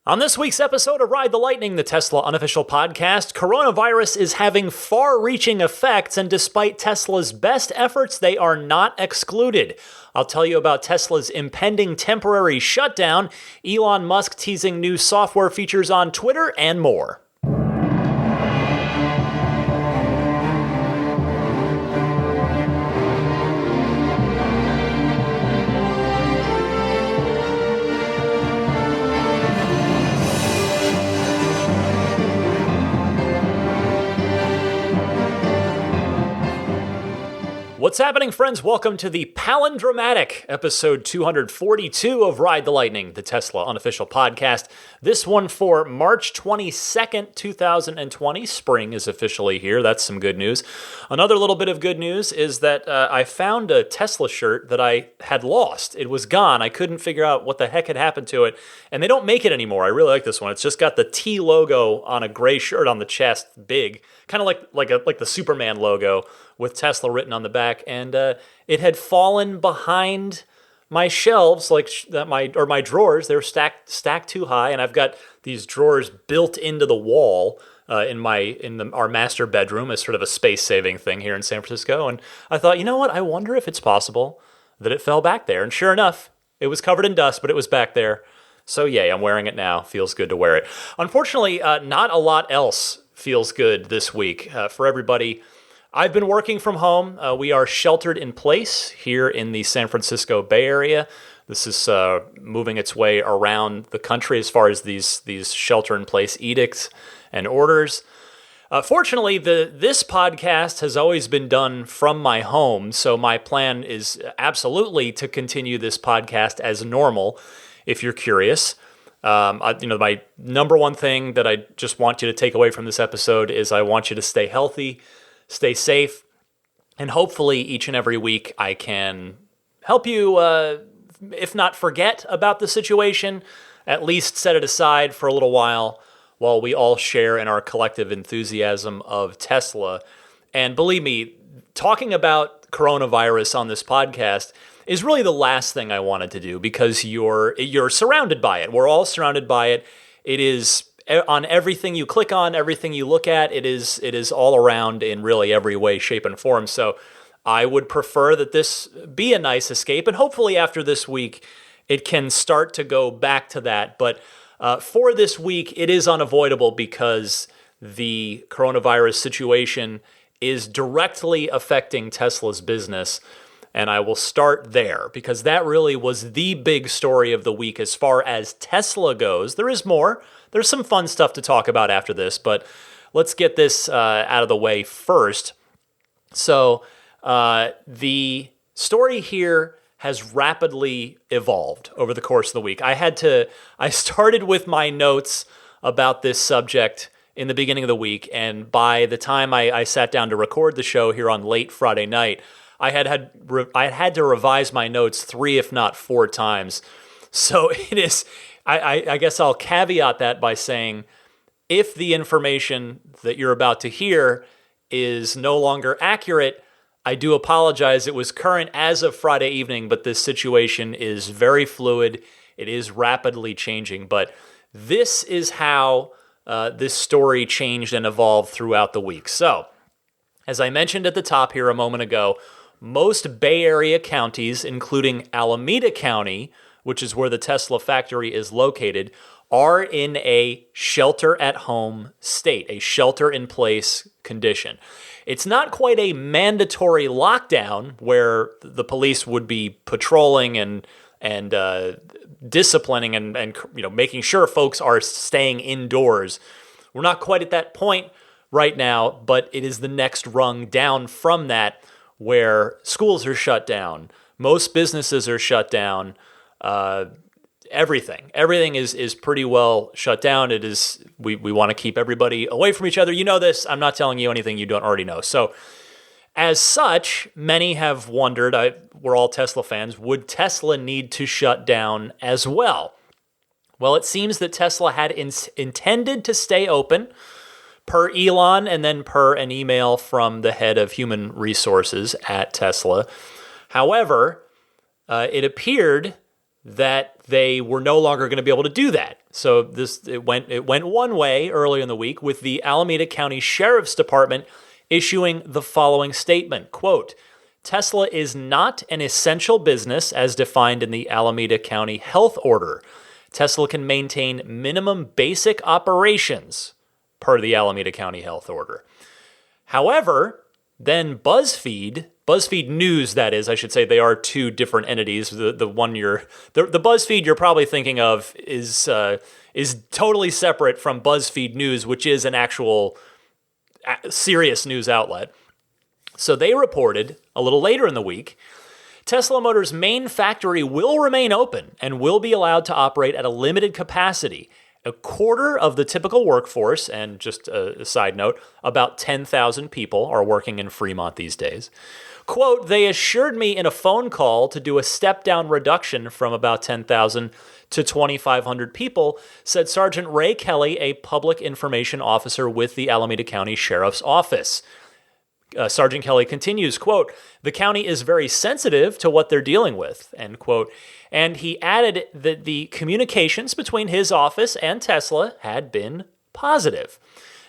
On this week's episode of Ride the Lightning, the Tesla unofficial podcast, coronavirus is having far-reaching effects, and despite Tesla's best efforts, they are not excluded. I'll tell you about Tesla's impending temporary shutdown, Elon Musk teasing new software features on Twitter, and more. What's happening, friends? Welcome to the palindromatic episode 242 of Ride the Lightning, the Tesla unofficial podcast. This one for March 22nd, 2020. Spring is officially here. That's some good news. Another little bit of good news is that I found a Tesla shirt that I had lost. It was gone. I couldn't figure out what the heck had happened to it, and they don't make it anymore. I really like this one. It's just got the T logo on a gray shirt on the chest, big, kind of like the Superman logo, with Tesla written on the back, and it had fallen behind my shelves, my drawers. They were stacked too high, and I've got these drawers built into the wall in our master bedroom as sort of a space-saving thing here in San Francisco. And I thought, you know what? I wonder if it's possible that it fell back there. And sure enough, it was covered in dust, but it was back there. So yay, I'm wearing it now. Feels good to wear it. Unfortunately, not a lot else feels good this week for everybody. I've been working from home. We are sheltered in place here in the San Francisco Bay Area. This is moving its way around the country as far as these shelter-in-place edicts and orders. Fortunately, this podcast has always been done from my home, so my plan is absolutely to continue this podcast as normal, if you're curious. My number one thing that I just want you to take away from this episode is I want you to stay healthy, stay safe, and hopefully each and every week I can help you, if not forget about the situation, at least set it aside for a little while we all share in our collective enthusiasm of Tesla. And believe me, talking about coronavirus on this podcast is really the last thing I wanted to do, because you're surrounded by it. We're all surrounded by it. It is on everything you click on, everything you look at. It is all around in really every way, shape, and form. So I would prefer that this be a nice escape, and hopefully after this week, it can start to go back to that. But for this week, it is unavoidable because the coronavirus situation is directly affecting Tesla's business. And I will start there because that really was the big story of the week as far as Tesla goes. There is more. There's some fun stuff to talk about after this, but let's get this out of the way first. So the story here has rapidly evolved over the course of the week. I started with my notes about this subject in the beginning of the week, and by the time I sat down to record the show here on late Friday night, I had to revise my notes 3, if not 4 times. So it is. I guess I'll caveat that by saying, if the information that you're about to hear is no longer accurate, I do apologize. It was current as of Friday evening, but this situation is very fluid. It is rapidly changing. But this is how this story changed and evolved throughout the week. So, as I mentioned at the top here a moment ago, most Bay Area counties, including Alameda County, which is where the Tesla factory is located, are in a shelter-at-home state, a shelter-in-place condition. It's not quite a mandatory lockdown where the police would be patrolling and disciplining and making sure folks are staying indoors. We're not quite at that point right now, but it is the next rung down from that, where schools are shut down, most businesses are shut down. Everything is pretty well shut down. It is, we want to keep everybody away from each other. You know this. I'm not telling you anything you don't already know. So as such, many have wondered, we're all Tesla fans, would Tesla need to shut down as well? Well, it seems that Tesla had intended to stay open, per Elon and then per an email from the head of human resources at Tesla. However, it appeared that they were no longer going to be able to do that. So it went one way earlier in the week, with the Alameda County Sheriff's Department issuing the following statement, quote, Tesla is not an essential business as defined in the Alameda County Health Order. Tesla can maintain minimum basic operations per the Alameda County Health Order. However, then BuzzFeed News, that is, I should say, they are two different entities. The BuzzFeed you're probably thinking of is totally separate from BuzzFeed News, which is an actual serious news outlet. So they reported a little later in the week, Tesla Motors' main factory will remain open and will be allowed to operate at a limited capacity. A quarter of the typical workforce, and just a side note, about 10,000 people are working in Fremont these days. Quote, they assured me in a phone call to do a step-down reduction from about 10,000 to 2,500 people, said Sergeant Ray Kelly, a public information officer with the Alameda County Sheriff's Office. Sergeant Kelly continues, quote, the county is very sensitive to what they're dealing with, end quote. And he added that the communications between his office and Tesla had been positive.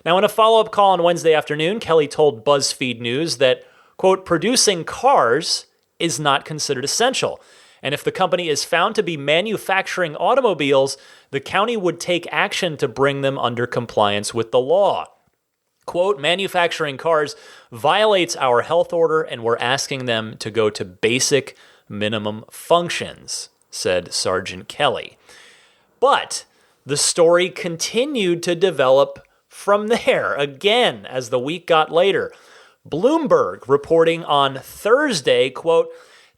Now, in a follow-up call on Wednesday afternoon, Kelly told BuzzFeed News that, quote, producing cars is not considered essential. And if the company is found to be manufacturing automobiles, the county would take action to bring them under compliance with the law. Quote, manufacturing cars violates our health order and we're asking them to go to basic minimum functions, said Sergeant Kelly. But the story continued to develop from there, again, as the week got later. Bloomberg reporting on Thursday, quote,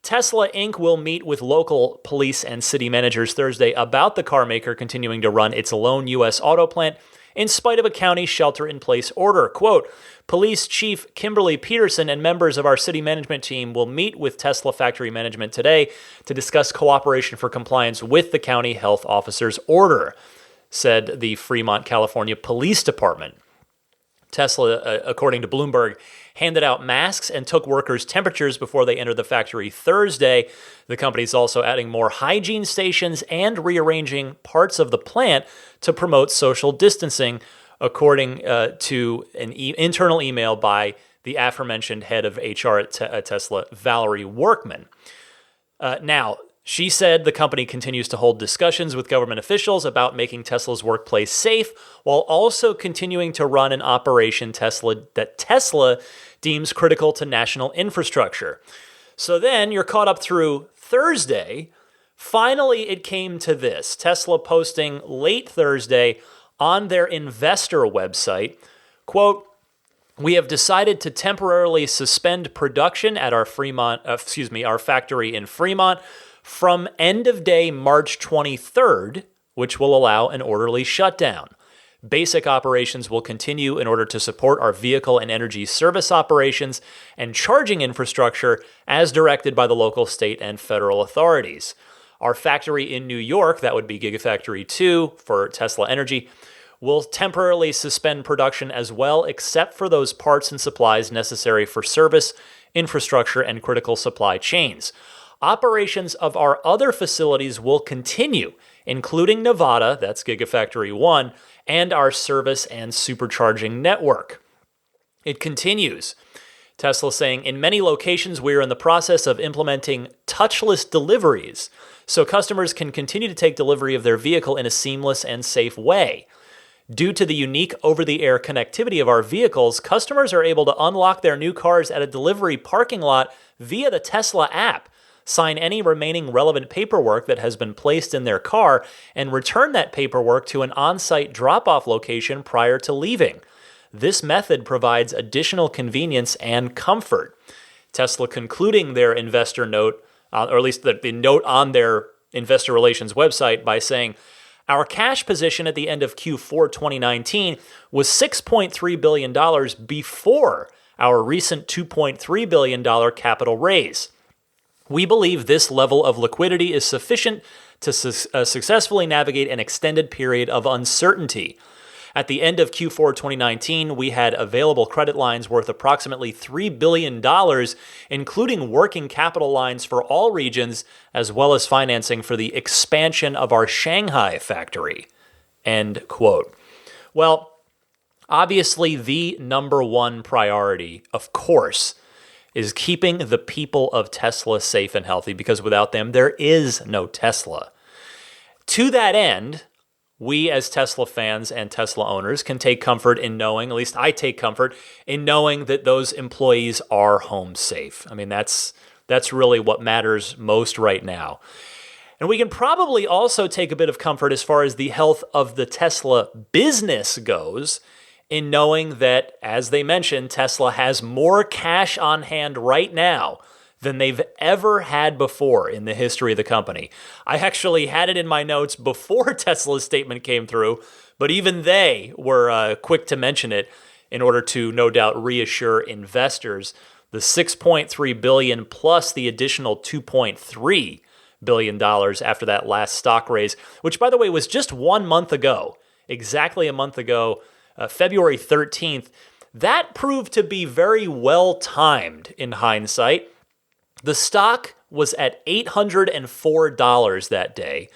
Tesla Inc. will meet with local police and city managers Thursday about the car maker continuing to run its lone U.S. auto plant in spite of a county shelter-in-place order. Quote, Police Chief Kimberly Peterson and members of our city management team will meet with Tesla factory management today to discuss cooperation for compliance with the county health officer's order, said the Fremont, California Police Department. Tesla, according to Bloomberg, handed out masks and took workers' temperatures before they entered the factory Thursday. The company's also adding more hygiene stations and rearranging parts of the plant to promote social distancing, according to an internal email by the aforementioned head of HR at Tesla, Valerie Workman. Now, she said the company continues to hold discussions with government officials about making Tesla's workplace safe, while also continuing to run an operation that Tesla deems critical to national infrastructure. So then you're caught up through Thursday. Finally, it came to this. Tesla posting late Thursday on their investor website, quote, we have decided to temporarily suspend production at our factory in Fremont from end of day March 23rd, which will allow an orderly shutdown. Basic operations will continue in order to support our vehicle and energy service operations and charging infrastructure as directed by the local, state, and federal authorities. Our factory in New York, that would be Gigafactory 2 for Tesla Energy, will temporarily suspend production as well, except for those parts and supplies necessary for service, infrastructure, and critical supply chains. Operations of our other facilities will continue, including Nevada, that's Gigafactory 1, and our service and supercharging network. It continues. Tesla saying, in many locations, we are in the process of implementing touchless deliveries, so customers can continue to take delivery of their vehicle in a seamless and safe way. Due to the unique over-the-air connectivity of our vehicles, customers are able to unlock their new cars at a delivery parking lot via the Tesla app, sign any remaining relevant paperwork that has been placed in their car, and return that paperwork to an on-site drop-off location prior to leaving. This method provides additional convenience and comfort. Tesla concluding their investor note, or at least the note on their investor relations website, by saying, our cash position at the end of Q4 2019 was $6.3 billion before our recent $2.3 billion capital raise. We believe this level of liquidity is sufficient to successfully navigate an extended period of uncertainty. At the end of Q4 2019, we had available credit lines worth approximately $3 billion, including working capital lines for all regions, as well as financing for the expansion of our Shanghai factory, end quote. Well, obviously the number one priority, of course, is keeping the people of Tesla safe and healthy, because without them, there is no Tesla. To that end, we as Tesla fans and Tesla owners can take comfort in knowing, at least I take comfort in knowing, that those employees are home safe. I mean, that's really what matters most right now. And we can probably also take a bit of comfort as far as the health of the Tesla business goes, in knowing that, as they mentioned, Tesla has more cash on hand right now than they've ever had before in the history of the company. I actually had it in my notes before Tesla's statement came through, but even they were quick to mention it in order to, no doubt, reassure investors. The $6.3 billion plus the additional $2.3 billion after that last stock raise, which, by the way, was just 1 month ago, exactly a month ago, February 13th, that proved to be very well timed in hindsight. The stock was at $804 that day.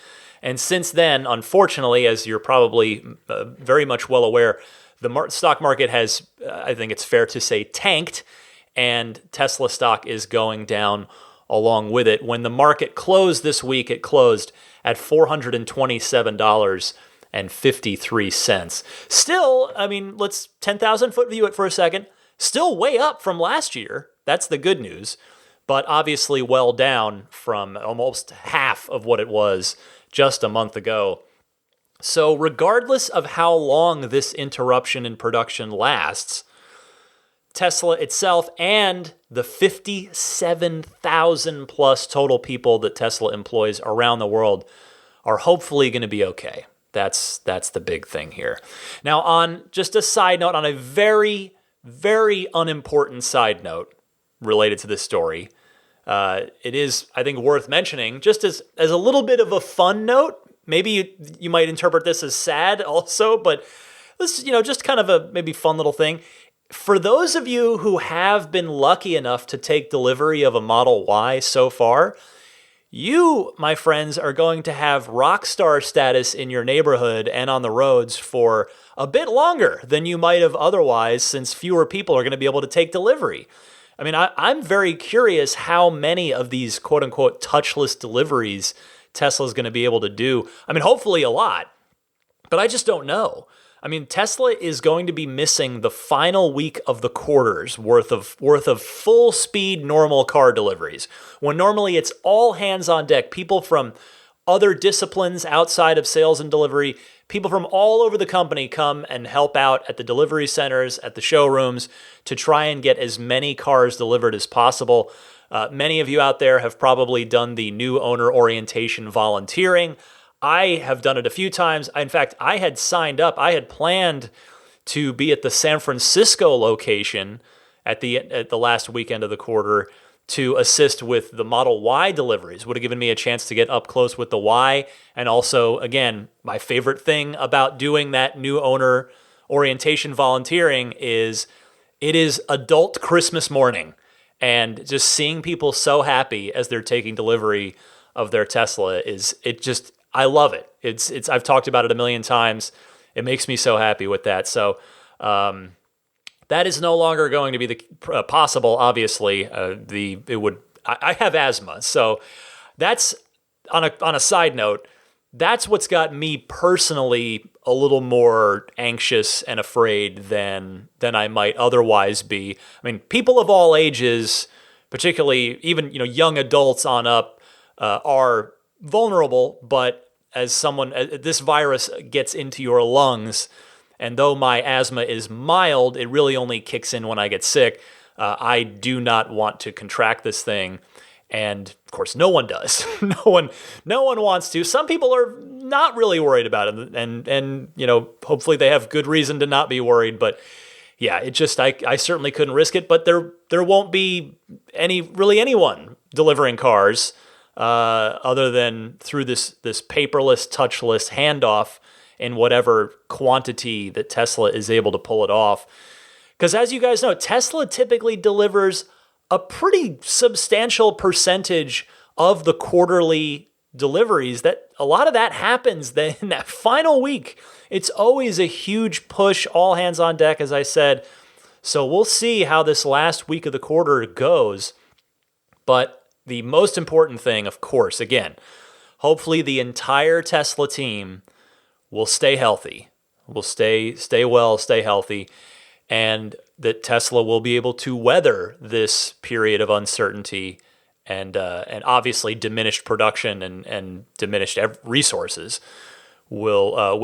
And since then, unfortunately, as you're probably very much well aware, the stock market has, I think it's fair to say, tanked, and Tesla stock is going down along with it. When the market closed this week, it closed at $427.53. Still, I mean, let's 10,000 foot view it for a second. Still way up from last year. That's the good news. But obviously well down from almost half of what it was just a month ago. So regardless of how long this interruption in production lasts, Tesla itself and the 57,000 plus total people that Tesla employs around the world are hopefully going to be okay. That's the big thing here. Now, on just a side note, on a very, very unimportant side note related to this story, it is, I think, worth mentioning, just as a little bit of a fun note. Maybe you might interpret this as sad also, but this, just kind of a maybe fun little thing. For those of you who have been lucky enough to take delivery of a Model Y so far, you, my friends, are going to have rock star status in your neighborhood and on the roads for a bit longer than you might have otherwise, since fewer people are going to be able to take delivery. I mean, I'm very curious how many of these quote-unquote touchless deliveries Tesla's going to be able to do. I mean, hopefully a lot, but I just don't know. I mean, Tesla is going to be missing the final week of the quarter's worth of full speed normal car deliveries, when normally it's all hands on deck. People from other disciplines outside of sales and delivery, people from all over the company come and help out at the delivery centers, at the showrooms, to try and get as many cars delivered as possible. Many of you out there have probably done the new owner orientation volunteering. I have done it a few times. In fact, I had signed up. I had planned to be at the San Francisco location at the last weekend of the quarter to assist with the Model Y deliveries. Would have given me a chance to get up close with the Y. And also, again, my favorite thing about doing that new owner orientation volunteering is it is adult Christmas morning. And just seeing people so happy as they're taking delivery of their Tesla I love it. I've talked about it a million times. It makes me so happy with that. So that is no longer going to be possible. Obviously, I have asthma, so that's on a side note. That's what's got me personally a little more anxious and afraid than I might otherwise be. I mean, people of all ages, particularly even young adults on up, are vulnerable, but as this virus gets into your lungs, and though my asthma is mild, it really only kicks in when I get sick. I do not want to contract this thing, and of course, no one does. No one wants to. Some people are not really worried about it, and hopefully they have good reason to not be worried. But yeah, I certainly couldn't risk it. But there won't be anyone delivering cars other than through this paperless, touchless handoff in whatever quantity that Tesla is able to pull it off. Because as you guys know, Tesla typically delivers a pretty substantial percentage of the quarterly deliveries, that a lot of that happens then in that final week. It's always a huge push, all hands on deck, as I said. So we'll see how this last week of the quarter goes. But the most important thing, of course, again, hopefully the entire Tesla team will stay healthy, will stay well, stay healthy, and that Tesla will be able to weather this period of uncertainty and obviously diminished production and diminished resources will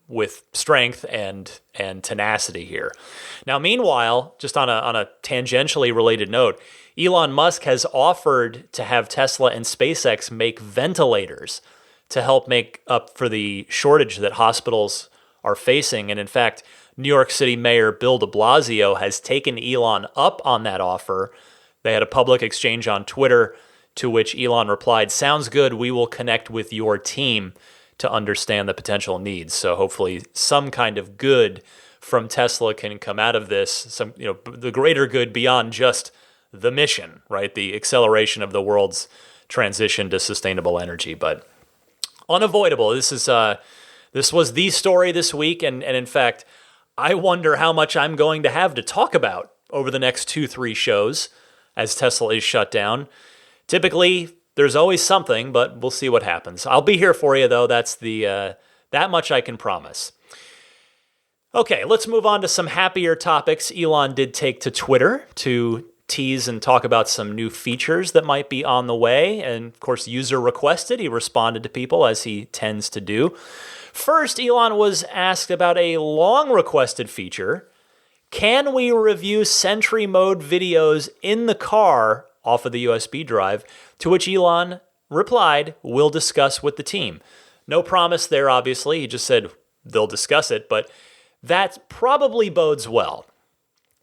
with strength and tenacity here. Now, meanwhile, just on a tangentially related note, Elon Musk has offered to have Tesla and SpaceX make ventilators to help make up for the shortage that hospitals are facing. And in fact, New York City Mayor Bill de Blasio has taken Elon up on that offer. They had a public exchange on Twitter to which Elon replied, "Sounds good. We will connect with your team to understand the potential needs." So hopefully some kind of good from Tesla can come out of this, the greater good beyond just the mission, right? The acceleration of the world's transition to sustainable energy. But unavoidable. This was the story this week. And in fact, I wonder how much I'm going to have to talk about over the next 2-3 shows as Tesla is shut down. Typically, there's always something, but we'll see what happens. I'll be here for you, though. That's that much I can promise. Okay, let's move on to some happier topics. Elon did take to Twitter to tease and talk about some new features that might be on the way. And of course, user requested. He responded to people as he tends to do. First, Elon was asked about a long requested feature. Can we review Sentry Mode videos in the car off of the USB drive? To which Elon replied, "We'll discuss with the team." No promise there, obviously. He just said they'll discuss it, but that probably bodes well.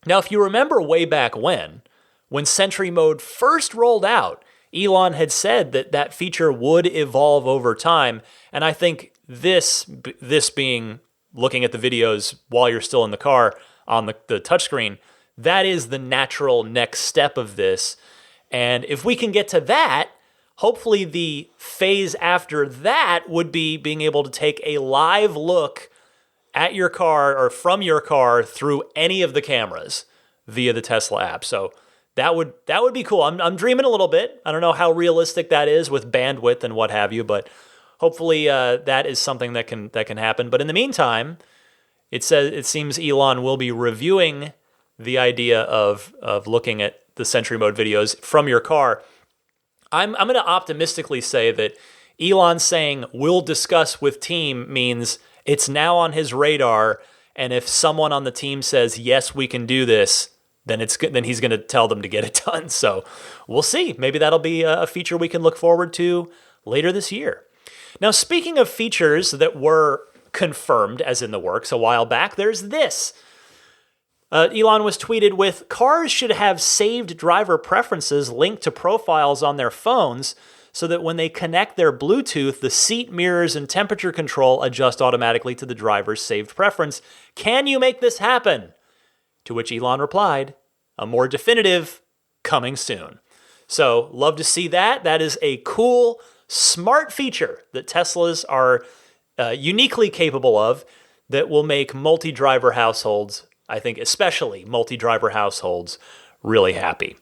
Now, if you remember way back when Sentry Mode first rolled out, Elon had said that feature would evolve over time, and I think this being looking at the videos while you're still in the car on the touchscreen, that is the natural next step of this. And if we can get to that, hopefully the phase after that would be being able to take a live look at your car or from your car through any of the cameras via the Tesla app. So that would be cool. I'm dreaming a little bit. I don't know how realistic that is with bandwidth and what have you, but hopefully that is something that can happen. But in the meantime, it seems Elon will be reviewing the idea of looking at the Sentry Mode videos from your car. I'm going to optimistically say that Elon saying we'll discuss with team means it's now on his radar, and if someone on the team says yes, we can do this, then he's going to tell them to get it done. So we'll see. Maybe that'll be a feature we can look forward to later this year. Now, speaking of features that were confirmed as in the works a while back, there's this. Elon was tweeted with, "Cars should have saved driver preferences linked to profiles on their phones so that when they connect their Bluetooth, the seat mirrors and temperature control adjust automatically to the driver's saved preference. Can you make this happen?" To which Elon replied, "A more definitive coming soon." So love to see that. That is a cool, smart feature that Teslas are uniquely capable of that will make multi-driver households, I think especially multi-driver households, really happy.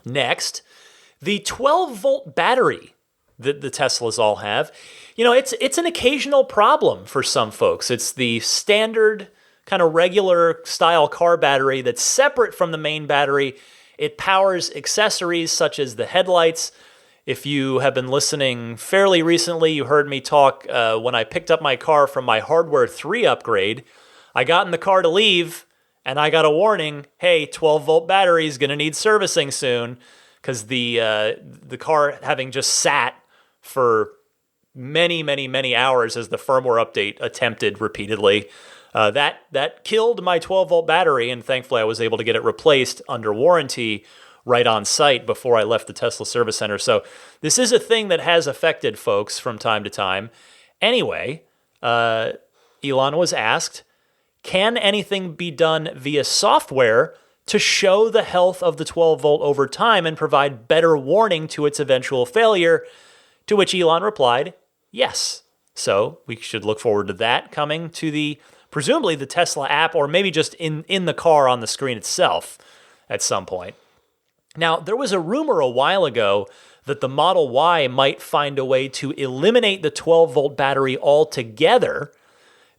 Next, the 12-volt battery that the Teslas all have. It's an occasional problem for some folks. It's the standard kind of regular style car battery that's separate from the main battery. It powers accessories such as the headlights. If you have been listening fairly recently, you heard me talk when I picked up my car from my Hardware 3 upgrade. I got in the car to leave, and I got a warning, hey, 12-volt battery is going to need servicing soon, because the car, having just sat for many, many, many hours as the firmware update attempted repeatedly, that killed my 12-volt battery, and thankfully I was able to get it replaced under warranty right on site before I left the Tesla service center. So this is a thing that has affected folks from time to time. Anyway, Elon was asked, can anything be done via software to show the health of the 12-volt over time and provide better warning to its eventual failure? To which Elon replied, yes. So we should look forward to that coming to presumably the Tesla app, or maybe just in the car on the screen itself at some point. Now, there was a rumor a while ago that the Model Y might find a way to eliminate the 12-volt battery altogether.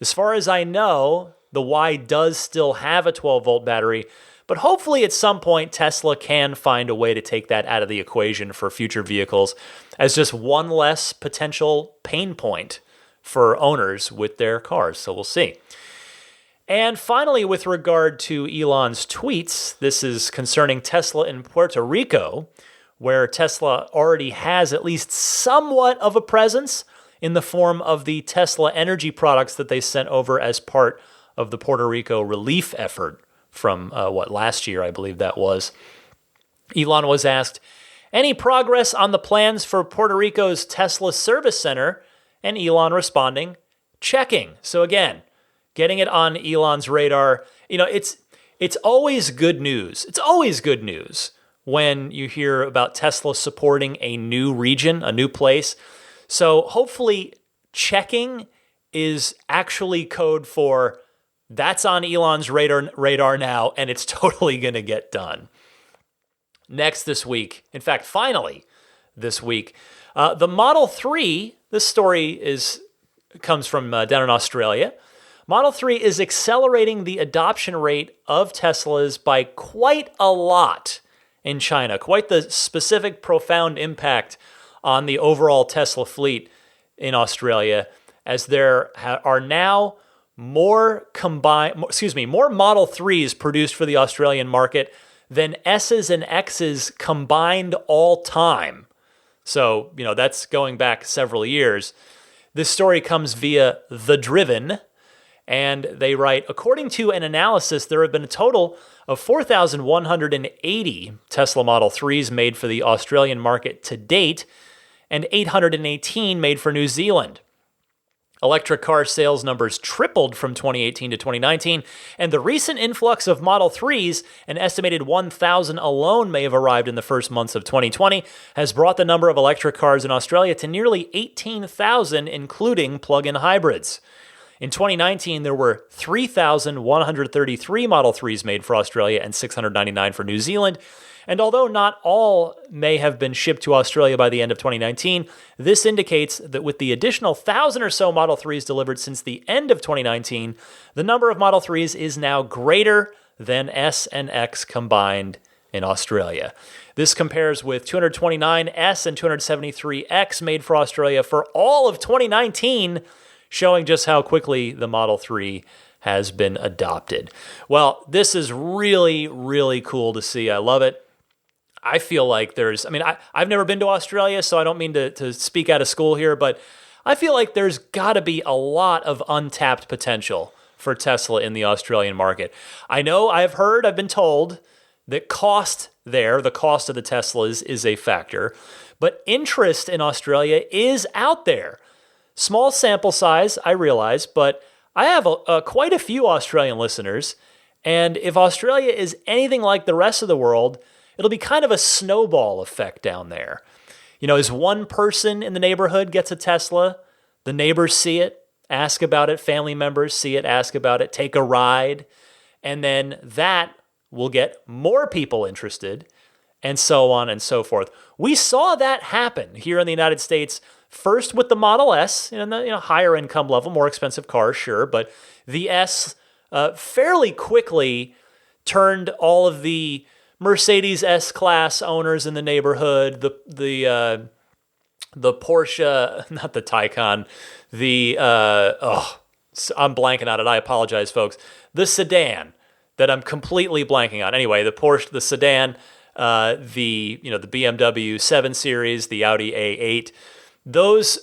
As far as I know, the Y does still have a 12-volt battery, but hopefully at some point Tesla can find a way to take that out of the equation for future vehicles as just one less potential pain point for owners with their cars. So we'll see. And finally, with regard to Elon's tweets, this is concerning Tesla in Puerto Rico, where Tesla already has at least somewhat of a presence in the form of the Tesla energy products that they sent over as part of the Puerto Rico relief effort from, last year, I believe that was. Elon was asked, any progress on the plans for Puerto Rico's Tesla service center? And Elon responding, checking. So again, getting it on Elon's radar. It's always good news. It's always good news when you hear about Tesla supporting a new region, a new place. So hopefully checking is actually code for that's on Elon's radar now, and it's totally going to get done. Next this week, in fact, finally this week, the Model 3, this story comes from down in Australia. Model 3 is accelerating the adoption rate of Teslas by quite a lot in China, quite the specific, profound impact on the overall Tesla fleet in Australia, as there are now more Model 3s produced for the Australian market than S's and X's combined all time. So, that's going back several years. This story comes via The Driven, and they write, according to an analysis, there have been a total of 4,180 Tesla Model 3s made for the Australian market to date, and 818 made for New Zealand. Electric car sales numbers tripled from 2018 to 2019, and the recent influx of Model 3s, an estimated 1,000 alone may have arrived in the first months of 2020, has brought the number of electric cars in Australia to nearly 18,000, including plug-in hybrids. In 2019, there were 3,133 Model 3s made for Australia and 699 for New Zealand. And although not all may have been shipped to Australia by the end of 2019, this indicates that with the additional 1,000 or so Model 3s delivered since the end of 2019, the number of Model 3s is now greater than S and X combined in Australia. This compares with 229 S and 273 X made for Australia for all of 2019, showing just how quickly the Model 3 has been adopted. Well, this is really, really cool to see. I love it. I feel like I've never been to Australia, so I don't mean to speak out of school here, but I feel like there's got to be a lot of untapped potential for Tesla in the Australian market. I've been told that the cost of the Teslas is a factor, but interest in Australia is out there. Small sample size, I realize, but I have quite a few Australian listeners, and if Australia is anything like the rest of the world, it'll be kind of a snowball effect down there. As one person in the neighborhood gets a Tesla, the neighbors see it, ask about it, family members see it, ask about it, take a ride, and then that will get more people interested, and so on and so forth. We saw that happen here in the United States, first with the Model S, the higher income level, more expensive cars, sure, but the S fairly quickly turned all of the Mercedes S-Class owners in the neighborhood, the Porsche, not the Taycan, I'm blanking on it. I apologize, folks. The sedan that I'm completely blanking on. Anyway, the Porsche, the sedan, the BMW 7 Series, the Audi A8. Those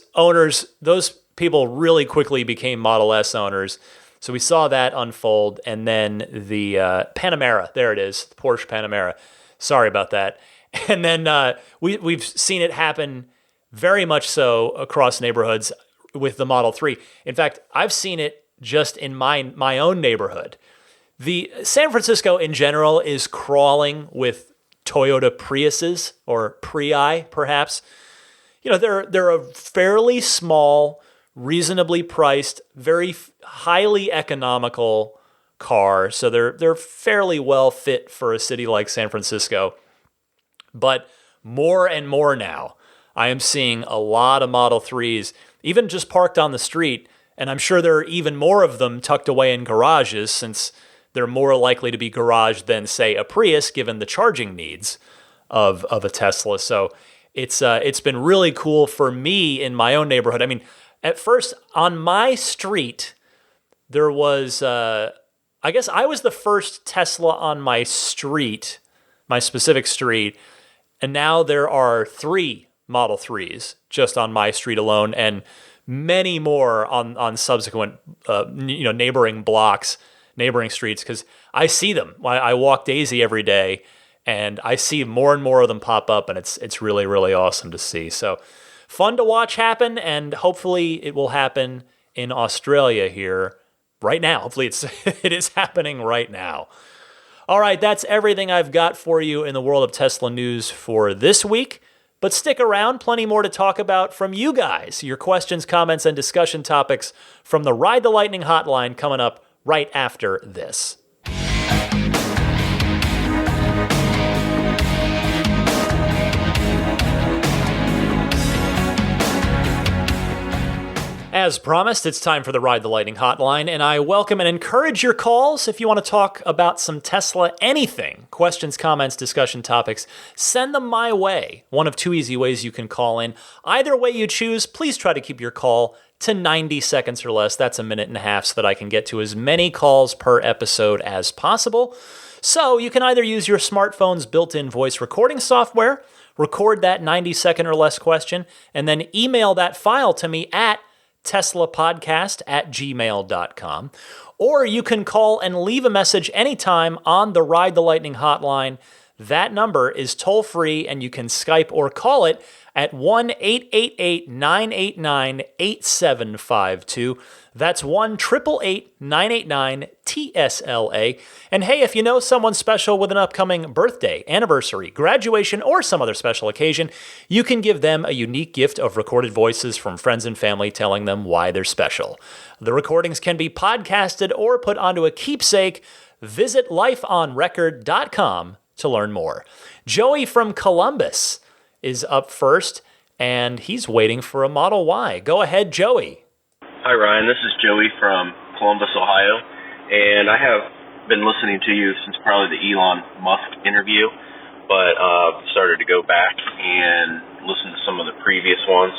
people really quickly became Model S owners. So we saw that unfold, and then the Panamera, there it is, the Porsche Panamera. Sorry about that. And then we've seen it happen very much so across neighborhoods with the Model 3. In fact, I've seen it just in my own neighborhood. The San Francisco in general is crawling with Toyota Priuses, or Prii perhaps. they're a fairly small, reasonably priced, very highly economical car. So they're fairly well fit for a city like San Francisco. But more and more now, I am seeing a lot of Model 3s, even just parked on the street. And I'm sure there are even more of them tucked away in garages, since they're more likely to be garaged than, say, a Prius, given the charging needs of a Tesla. So it's been really cool for me in my own neighborhood. I mean, at first, on my street, there was, I guess I was the first Tesla on my street, my specific street, and now there are 3 Model 3s just on my street alone, and many more on subsequent, neighboring blocks, neighboring streets, because I see them. I walk Daisy every day, and I see more and more of them pop up, and it's really, really awesome to see. So fun to watch happen, and hopefully it will happen in Australia here right now. Hopefully it is happening right now. All right, that's everything I've got for you in the world of Tesla news for this week. But stick around, plenty more to talk about from you guys. Your questions, comments, and discussion topics from the Ride the Lightning hotline coming up right after this. As promised, it's time for the Ride the Lightning hotline, and I welcome and encourage your calls. If you want to talk about some Tesla anything, questions, comments, discussion topics, send them my way. One of 2 easy ways you can call in. Either way you choose, please try to keep your call to 90 seconds or less. That's a minute and a half, so that I can get to as many calls per episode as possible. So you can either use your smartphone's built-in voice recording software, record that 90-second or less question, and then email that file to me at teslapodcast@gmail.com. Or you can call and leave a message anytime on the Ride the Lightning hotline. That number is toll-free, and you can Skype or call it at 1-888-989-8752. That's 1-888-989-TSLA. And hey, if you know someone special with an upcoming birthday, anniversary, graduation, or some other special occasion, you can give them a unique gift of recorded voices from friends and family telling them why they're special. The recordings can be podcasted or put onto a keepsake. Visit lifeonrecord.com to learn more. Joey from Columbus is up first, and he's waiting for a Model Y. Go ahead, Joey. Hi, Ryan. This is Joey from Columbus, Ohio, and I have been listening to you since probably the Elon Musk interview, but started to go back and listen to some of the previous ones,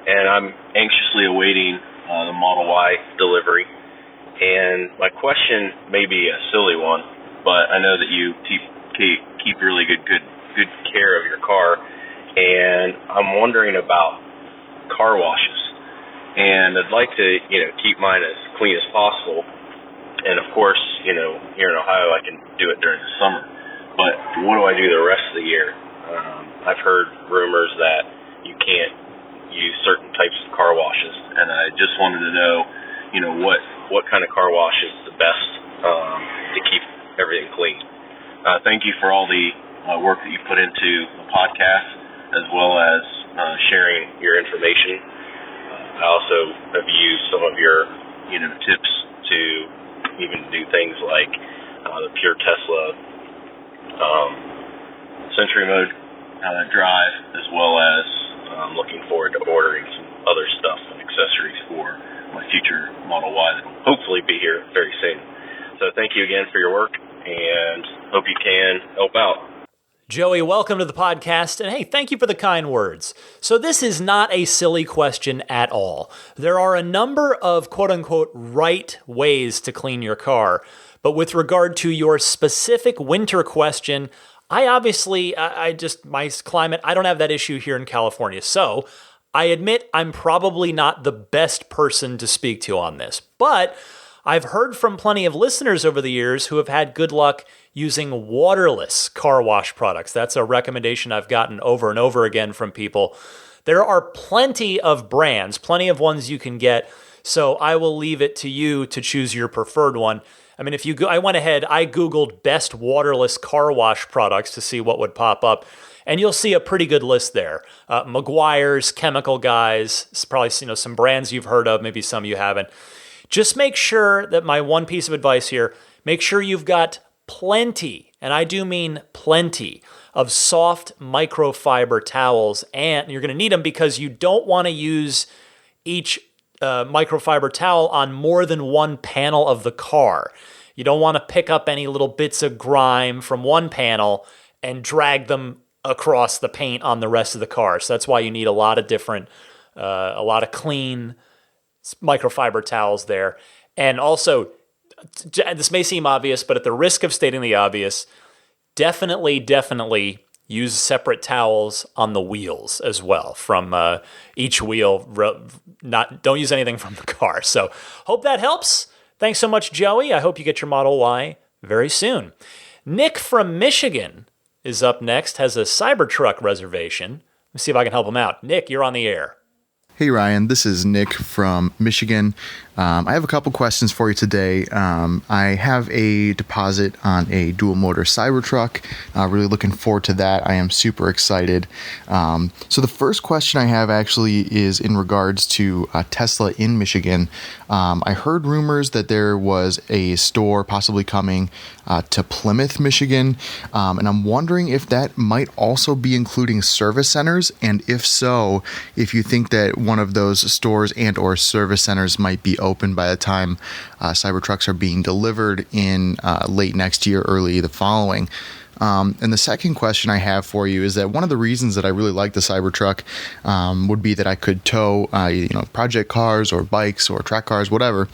and I'm anxiously awaiting the Model Y delivery. And my question may be a silly one, but I know that you keep really good care of your car, and I'm wondering about car washes. And I'd like to, keep mine as clean as possible. And of course, here in Ohio, I can do it during the summer. But what do I do the rest of the year? I've heard rumors that you can't use certain types of car washes, and I just wanted to know, what kind of car wash is the best to keep everything clean. Thank you for all the work that you put into the podcast, as well as sharing your information. I also have used some of your, tips to even do things like the Pure Tesla Century Mode drive, as well as I'm looking forward to ordering some other stuff and accessories for my future Model Y that will hopefully be here very soon. So thank you again for your work, and hope you can help out. Joey, welcome to the podcast, and hey, thank you for the kind words. So this is not a silly question at all. There are a number of quote-unquote right ways to clean your car, but with regard to your specific winter question, my climate, I don't have that issue here in California, so I admit I'm probably not the best person to speak to on this, but I've heard from plenty of listeners over the years who have had good luck using waterless car wash products. That's a recommendation I've gotten over and over again from people. There are plenty of brands, plenty of ones you can get, So I will leave it to you to choose your preferred one. I mean, I went ahead, I Googled best waterless car wash products to see what would pop up. And you'll see a pretty good list there. Meguiar's, Chemical Guys, probably some brands you've heard of, maybe some you haven't. Just make sure that my one piece of advice here, make sure you've got plenty, and I do mean plenty, of soft microfiber towels. And you're going to need them because you don't want to use each microfiber towel on more than one panel of the car. You don't want to pick up any little bits of grime from one panel and drag them across the paint on the rest of the car. So that's why you need a lot of clean microfiber towels there. And also, this may seem obvious, but at the risk of stating the obvious, definitely use separate towels on the wheels as well from each wheel. Don't use anything from the car. So hope that helps. Thanks so much, Joey. I hope you get your Model Y very soon. Nick from Michigan is up next, has a Cybertruck reservation. Let's see if I can help him out. Nick, you're on the air. Hey Ryan, this is Nick from Michigan. I have a couple questions for you today. I have a deposit on a dual motor Cybertruck. Really looking forward to that. I am super excited. So the first question I have actually is in regards to Tesla in Michigan. I heard rumors that there was a store possibly coming to Plymouth, Michigan, and I'm wondering if that might also be including service centers, and if so, if you think that one of those stores and or service centers might be open by the time Cybertrucks are being delivered in late next year, early the following. And the second question I have for you is that one of the reasons that I really like the Cybertruck would be that I could tow, project cars or bikes or track cars, whatever.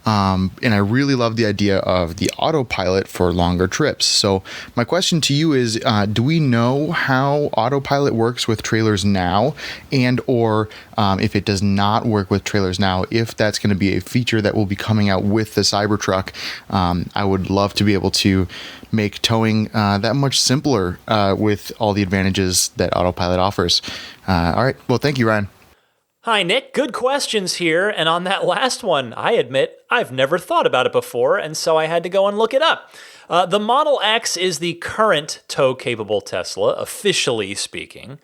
And I really love the idea of the autopilot for longer trips. So my question to you is, do we know how autopilot works with trailers now, and or if it does not work with trailers now, if that's going to be a feature that will be coming out with the Cybertruck? I would love to be able to make towing that much simpler with all the advantages that autopilot offers. All right. Well, thank you, Ryan. Hi, Nick. Good questions here. And on that last one, I admit I've never thought about it before, and so I had to go and look it up. The Model X is the current tow-capable Tesla, officially speaking.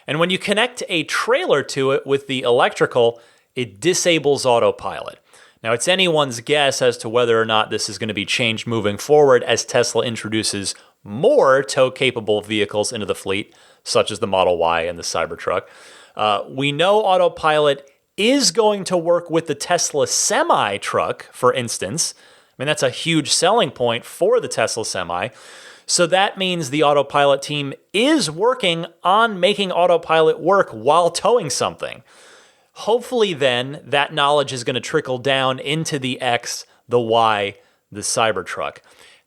And when you connect a trailer to it with the electrical, it disables autopilot. Now, it's anyone's guess as to whether or not this is going to be changed moving forward as Tesla introduces more tow-capable vehicles into the fleet, such as the Model Y and the Cybertruck. We know autopilot is going to work with the Tesla Semi truck, for instance. I mean, that's a huge selling point for the Tesla Semi. So that means the autopilot team is working on making autopilot work while towing something. Hopefully then, that knowledge is going to trickle down into the X, the Y, the Cybertruck.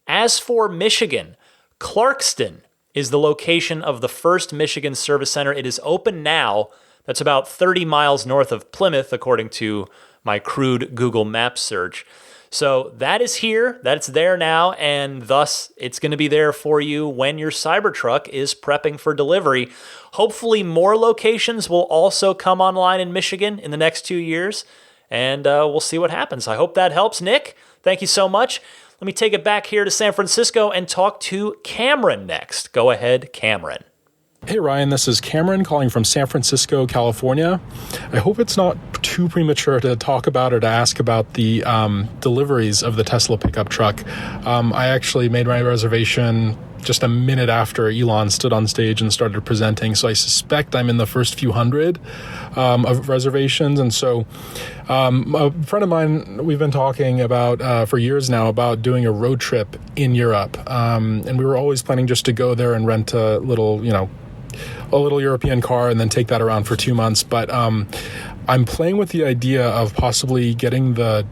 As for Michigan, Clarkston is the location of the first Michigan service center. It is open now. That's about 30 miles north of Plymouth, according to my crude Google Maps search. So that is here, that's there now, and thus it's going to be there for you when your Cybertruck is prepping for delivery. Hopefully more locations will also come online in Michigan in the next 2 years, and we'll see what happens. I hope that helps, Nick. Thank you so much. Let me take it back here to San Francisco and talk to Cameron next. Go ahead, Cameron. Hey Ryan, this is Cameron calling from San Francisco, California. I hope it's not too premature to talk about or to ask about the deliveries of the Tesla pickup truck. I actually made my reservation just a minute after Elon stood on stage and started presenting, so I suspect I'm in the first few hundred of reservations. And so a friend of mine, we've been talking about for years now about doing a road trip in Europe, and we were always planning just to go there and rent a little European car and then take that around for 2 months. But I'm playing with the idea of possibly getting the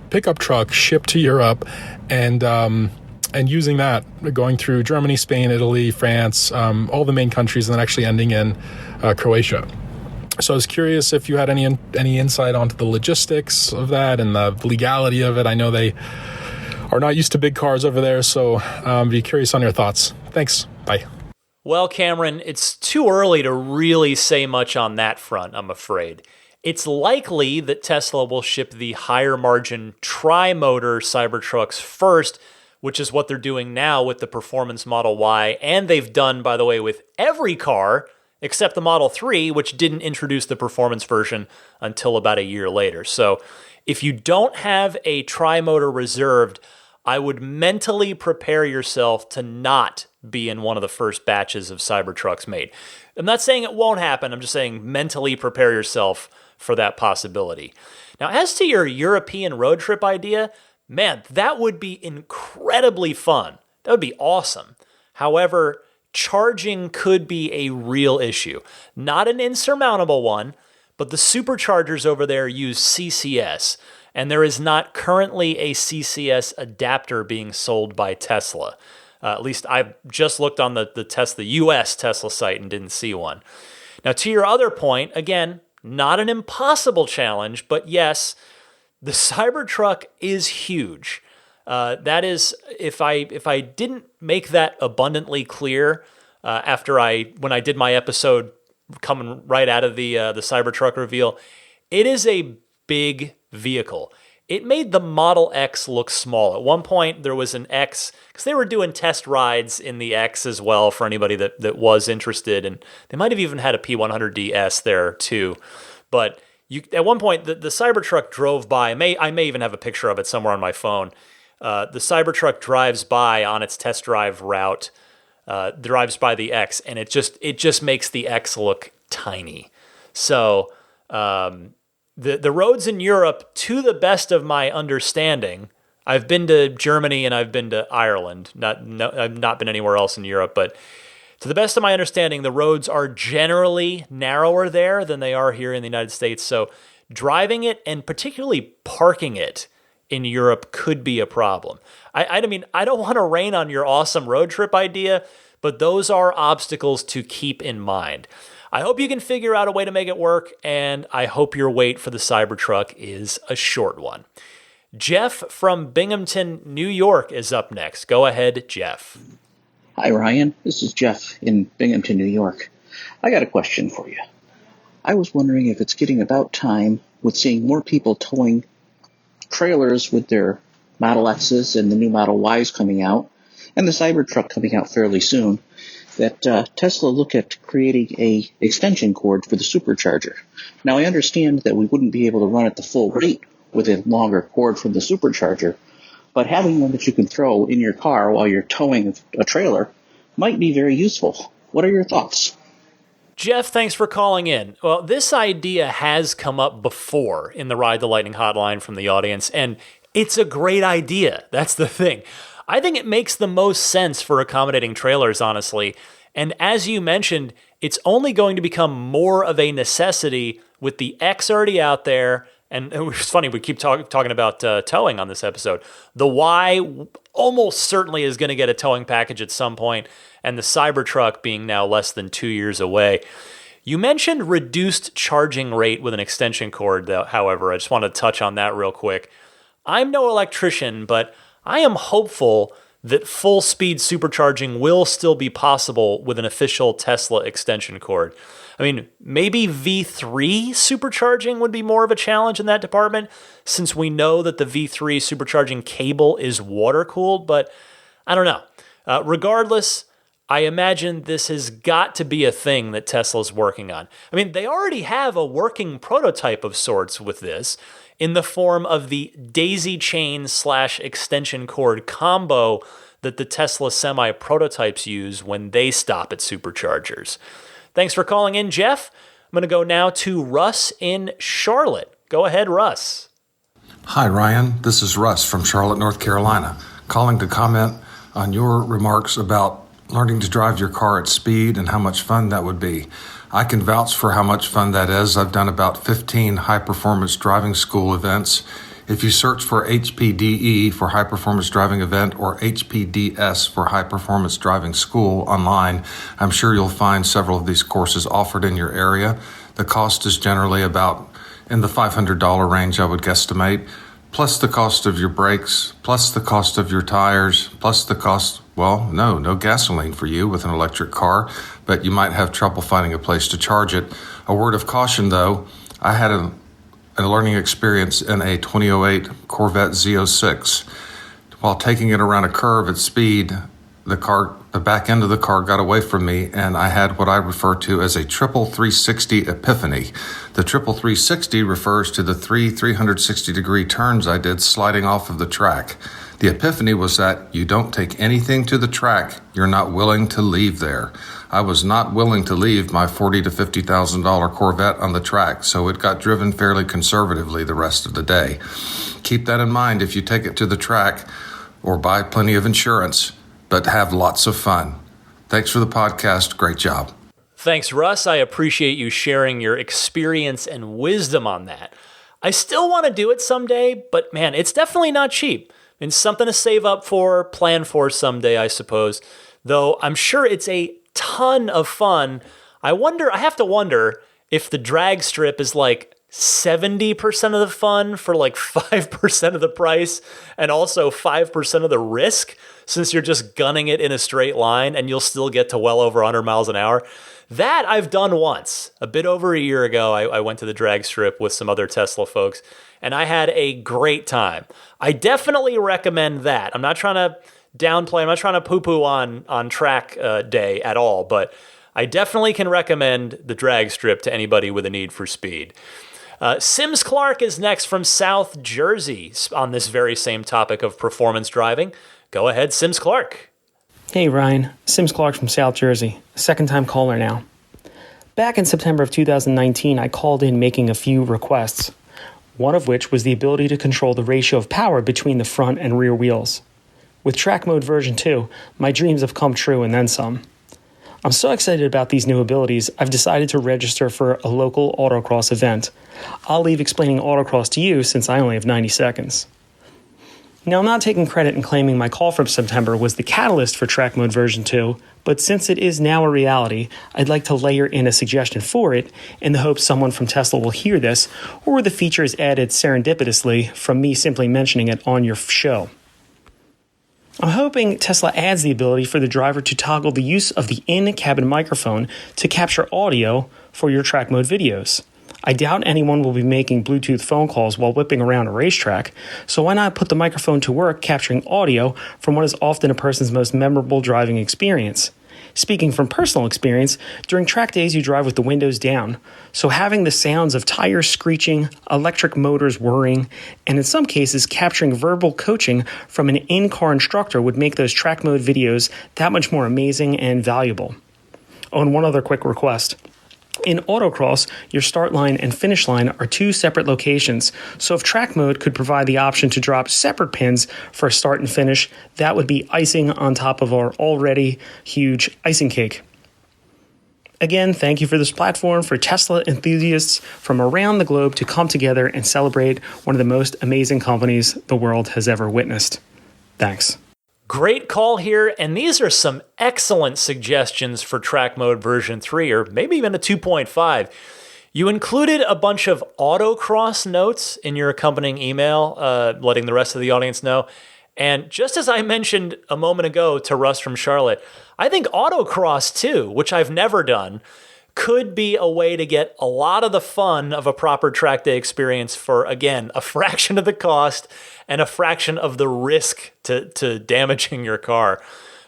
pickup truck shipped to Europe and using that, going through Germany, Spain, Italy, France, all the main countries, and then actually ending in Croatia. So I was curious if you had any insight onto the logistics of that and the legality of it. I know they are not used to big cars over there, so be curious on your thoughts. Thanks. Bye. Well, Cameron, it's too early to really say much on that front, I'm afraid. It's likely that Tesla will ship the higher margin tri-motor Cybertrucks first, which is what they're doing now with the Performance Model Y, and they've done, by the way, with every car except the Model 3, which didn't introduce the performance version until about a year later. So if you don't have a tri-motor reserved, I would mentally prepare yourself to not be in one of the first batches of Cybertrucks made. I'm not saying it won't happen. I'm just saying mentally prepare yourself for that possibility. Now, as to your European road trip idea, man, that would be incredibly fun. That would be awesome. However, charging could be a real issue. Not an insurmountable one, but the superchargers over there use CCS, and there is not currently a CCS adapter being sold by Tesla. At least I've just looked on the US Tesla site and didn't see one. Now, to your other point, again, not an impossible challenge, but yes, the Cybertruck is huge. That is, if I didn't make that abundantly clear when I did my episode coming right out of the Cybertruck reveal, it is a big vehicle. It made the Model X look small. At one point, there was an X, because they were doing test rides in the X as well for anybody that was interested, and they might have even had a P100DS there too. But at one point, the Cybertruck drove by. I may even have a picture of it somewhere on my phone. The Cybertruck drives by on its test drive route, drives by the X, and it just makes the X look tiny. So the roads in Europe, to the best of my understanding, I've been to Germany and I've been to Ireland. I've not been anywhere else in Europe, but to the best of my understanding, the roads are generally narrower there than they are here in the United States. So driving it and particularly parking it in Europe could be a problem. I mean, I don't want to rain on your awesome road trip idea, but those are obstacles to keep in mind. I hope you can figure out a way to make it work, and I hope your wait for the Cybertruck is a short one. Jeff from Binghamton, New York is up next. Go ahead, Jeff. Hi, Ryan. This is Jeff in Binghamton, New York. I got a question for you. I was wondering if it's getting about time with seeing more people towing trailers with their Model X's and the new Model Y's coming out, and the Cybertruck coming out fairly soon, that Tesla look at creating a extension cord for the supercharger. Now, I understand that we wouldn't be able to run at the full rate with a longer cord from the supercharger, but having one that you can throw in your car while you're towing a trailer might be very useful. What are your thoughts? Jeff, thanks for calling in. Well, this idea has come up before in the Ride the Lightning hotline from the audience, and it's a great idea. That's the thing. I think it makes the most sense for accommodating trailers, honestly. And as you mentioned, it's only going to become more of a necessity with the X already out there. And it's funny, we keep talking about towing on this episode. The Y almost certainly is going to get a towing package at some point, and the Cybertruck being now less than 2 years away. You mentioned reduced charging rate with an extension cord, though, however. I just want to touch on that real quick. I'm no electrician, but I am hopeful that full-speed supercharging will still be possible with an official Tesla extension cord. I mean, maybe V3 supercharging would be more of a challenge in that department, since we know that the V3 supercharging cable is water-cooled, but I don't know. Regardless, I imagine this has got to be a thing that Tesla's working on. I mean, they already have a working prototype of sorts with this in the form of the daisy chain / extension cord combo that the Tesla Semi prototypes use when they stop at superchargers. Thanks for calling in, Jeff. I'm going to go now to Russ in Charlotte. Go ahead, Russ. Hi, Ryan. This is Russ from Charlotte, North Carolina, calling to comment on your remarks about learning to drive your car at speed and how much fun that would be. I can vouch for how much fun that is. I've done about 15 high-performance driving school events. If you search for HPDE for High Performance Driving Event or HPDS for High Performance Driving School online, I'm sure you'll find several of these courses offered in your area. The cost is generally about in the $500 range, I would guesstimate, plus the cost of your brakes, plus the cost of your tires, plus the cost, well, no gasoline for you with an electric car, but you might have trouble finding a place to charge it. A word of caution, though, I had a learning experience in a 2008 Corvette Z06. While taking it around a curve at speed, the back end of the car got away from me, and I had what I refer to as a triple 360 epiphany. The triple 360 refers to the 360-degree turns I did sliding off of the track. The epiphany was that you don't take anything to the track you're not willing to leave there. I was not willing to leave my $40,000 to $50,000 Corvette on the track, so it got driven fairly conservatively the rest of the day. Keep that in mind if you take it to the track, or buy plenty of insurance, but have lots of fun. Thanks for the podcast. Great job. Thanks, Russ. I appreciate you sharing your experience and wisdom on that. I still want to do it someday, but man, it's definitely not cheap. It's something to save up for, plan for someday, I suppose. Though I'm sure it's a ton of fun. I have to wonder if the drag strip is like 70% of the fun for like 5% of the price, and also 5% of the risk, since you're just gunning it in a straight line and you'll still get to well over 100 miles an hour. That I've done once. A bit over a year ago, I went to the drag strip with some other Tesla folks, and I had a great time. I definitely recommend that. I'm not trying to downplay, I'm not trying to poo-poo on track day at all, but I definitely can recommend the drag strip to anybody with a need for speed. Sims Clark is next from South Jersey on this very same topic of performance driving. Go ahead, Sims Clark. Hey Ryan, Sims Clark from South Jersey, second-time caller now. Back in September of 2019, I called in making a few requests, one of which was the ability to control the ratio of power between the front and rear wheels. With Track Mode version 2, my dreams have come true and then some. I'm so excited about these new abilities, I've decided to register for a local autocross event. I'll leave explaining autocross to you since I only have 90 seconds. Now, I'm not taking credit in claiming my call from September was the catalyst for Track Mode version 2, but since it is now a reality, I'd like to layer in a suggestion for it in the hope someone from Tesla will hear this, or the feature is added serendipitously from me simply mentioning it on your show. I'm hoping Tesla adds the ability for the driver to toggle the use of the in-cabin microphone to capture audio for your track mode videos. I doubt anyone will be making Bluetooth phone calls while whipping around a racetrack, so why not put the microphone to work capturing audio from what is often a person's most memorable driving experience? Speaking from personal experience, during track days you drive with the windows down, so having the sounds of tires screeching, electric motors whirring, and in some cases capturing verbal coaching from an in-car instructor would make those track mode videos that much more amazing and valuable. Oh, and one other quick request. In autocross, your start line and finish line are two separate locations, so if track mode could provide the option to drop separate pins for start and finish, that would be icing on top of our already huge icing cake. Again, thank you for this platform for Tesla enthusiasts from around the globe to come together and celebrate one of the most amazing companies the world has ever witnessed. Thanks. Great call here, and these are some excellent suggestions for Track Mode version 3, or maybe even a 2.5. You included a bunch of autocross notes in your accompanying email, letting the rest of the audience know. And just as I mentioned a moment ago to Russ from Charlotte, I think autocross too, which I've never done, could be a way to get a lot of the fun of a proper track day experience for, again, a fraction of the cost and a fraction of the risk to damaging your car.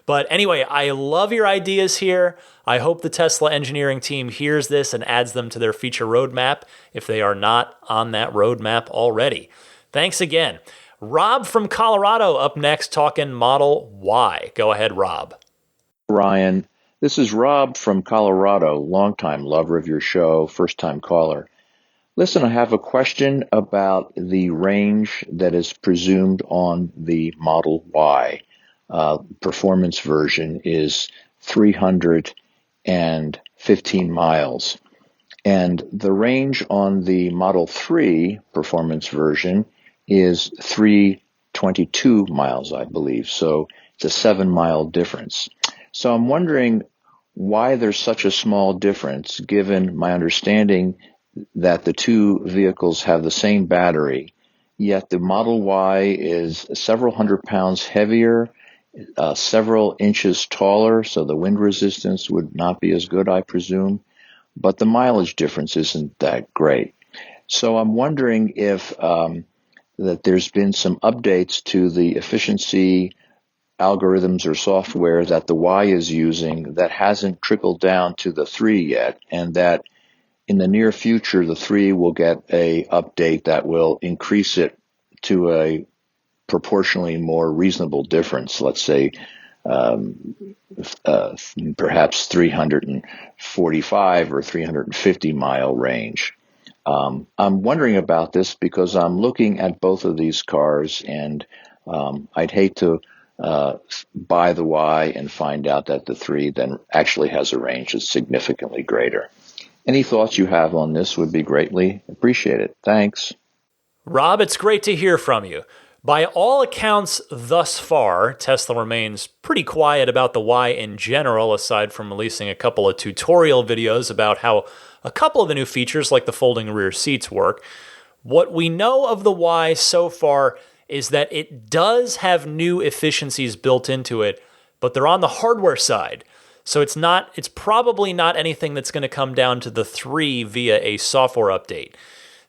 But anyway, I love your ideas here. I hope the Tesla engineering team hears this and adds them to their feature roadmap if they are not on that roadmap already. Thanks again. Rob from Colorado up next talking Model Y. Go ahead, Rob. Ryan, this is Rob from Colorado, longtime lover of your show, first-time caller. Listen, I have a question about the range that is presumed on the Model Y. Performance version is 315 miles. And the range on the Model 3 performance version is 322 miles, I believe. So it's a 7-mile difference. So I'm wondering why there's such a small difference, given my understanding that the two vehicles have the same battery, yet the Model Y is several hundred pounds heavier, several inches taller, so the wind resistance would not be as good, I presume, but the mileage difference isn't that great. So I'm wondering if that there's been some updates to the efficiency algorithms or software that the Y is using that hasn't trickled down to the 3 yet, and that in the near future the 3 will get a update that will increase it to a proportionally more reasonable difference, let's say perhaps 345 or 350 mile range. I'm wondering about this because I'm looking at both of these cars, and I'd hate to buy the Y and find out that the 3 then actually has a range that's significantly greater. Any thoughts you have on this would be greatly appreciated. Thanks. Rob, it's great to hear from you. By all accounts thus far, Tesla remains pretty quiet about the Y in general, aside from releasing a couple of tutorial videos about how a couple of the new features like the folding rear seats work. What we know of the Y so far is that it does have new efficiencies built into it, but they're on the hardware side. So it's probably not anything that's going to come down to the 3 via a software update.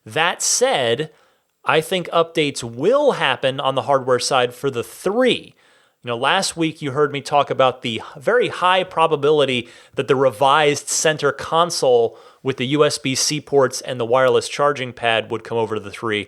That said, I think updates will happen on the hardware side for the 3. Last week you heard me talk about the very high probability that the revised center console with the USB-C ports and the wireless charging pad would come over to the 3.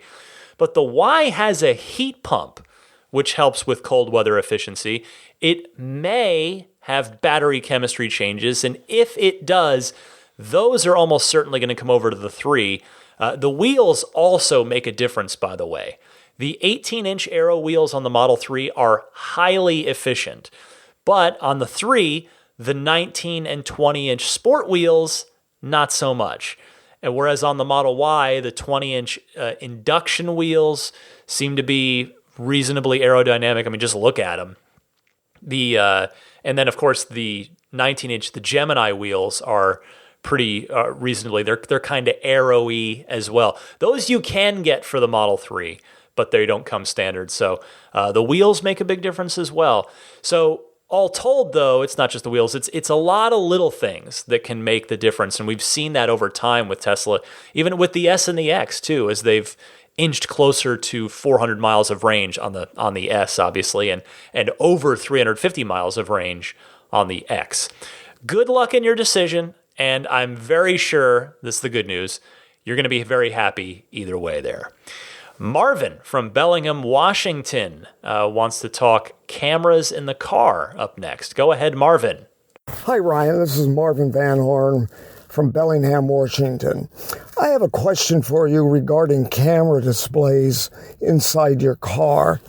But the Y has a heat pump, which helps with cold weather efficiency. It may have battery chemistry changes, and if it does, those are almost certainly going to come over to the 3. The wheels also make a difference, by the way. The 18-inch Aero wheels on the Model 3 are highly efficient. But on the 3, the 19 and 20-inch Sport wheels, not so much. And whereas on the Model Y, the 20-inch induction wheels seem to be reasonably aerodynamic. I mean, just look at them. And then, of course, the 19-inch, the Gemini wheels are pretty reasonably. They're kind of aero-y as well. Those you can get for the Model 3, but they don't come standard. So the wheels make a big difference as well. So all told, though, it's not just the wheels. It's a lot of little things that can make the difference, and we've seen that over time with Tesla, even with the S and the X too, as they've inched closer to 400 miles of range on the S, obviously, and over 350 miles of range on the X. Good luck in your decision. And I'm very sure, this is the good news, you're going to be very happy either way there. Marvin from Bellingham, Washington wants to talk cameras in the car up next. Go ahead, Marvin. Hi, Ryan. This is Marvin Van Horn from Bellingham, Washington. I have a question for you regarding camera displays inside your car.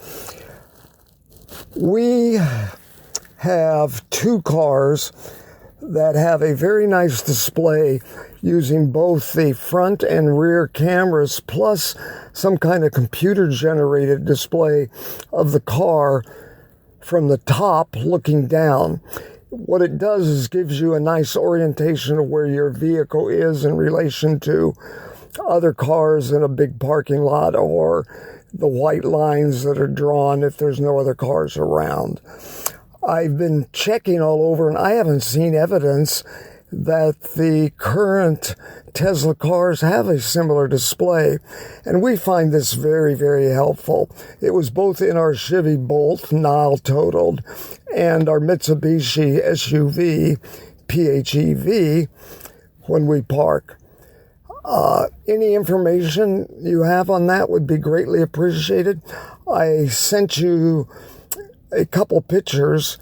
We have 2 cars that have a very nice display using both the front and rear cameras plus some kind of computer-generated display of the car from the top looking down. What it does is gives you a nice orientation of where your vehicle is in relation to other cars in a big parking lot or the white lines that are drawn if there's no other cars around. I've been checking all over, and I haven't seen evidence that the current Tesla cars have a similar display, and we find this very, very helpful. It was both in our Chevy Bolt, Nile totaled, and our Mitsubishi SUV, PHEV, when we park. Any information you have on that would be greatly appreciated. I sent you a couple pictures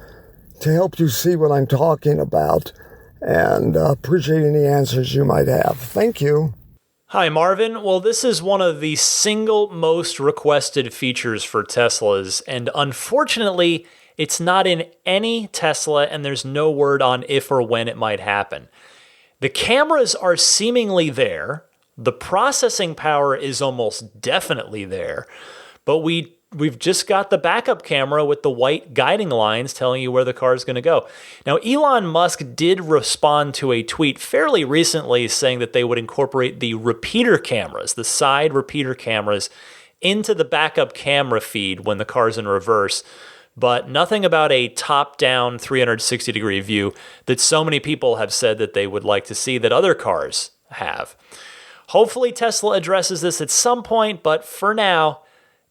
to help you see what I'm talking about, and appreciate any answers you might have. Thank you. Hi, Marvin. Well, this is one of the single most requested features for Teslas, and unfortunately, it's not in any Tesla, and there's no word on if or when it might happen. The cameras are seemingly there. The processing power is almost definitely there, but we've just got the backup camera with the white guiding lines telling you where the car is going to go. Now, Elon Musk did respond to a tweet fairly recently saying that they would incorporate the repeater cameras, the side repeater cameras, into the backup camera feed when the car's in reverse, but nothing about a top-down 360-degree view that so many people have said that they would like to see that other cars have. Hopefully Tesla addresses this at some point, but for now,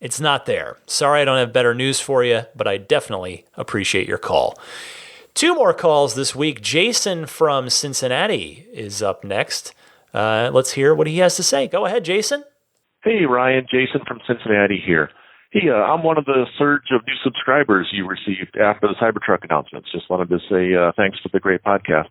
it's not there. Sorry I don't have better news for you, but I definitely appreciate your call. 2 more calls this week. Jason from Cincinnati is up next. Let's hear what he has to say. Go ahead, Jason. Hey, Ryan. Jason from Cincinnati here. Hey, I'm one of the surge of new subscribers you received after the Cybertruck announcements. Just wanted to say thanks for the great podcast.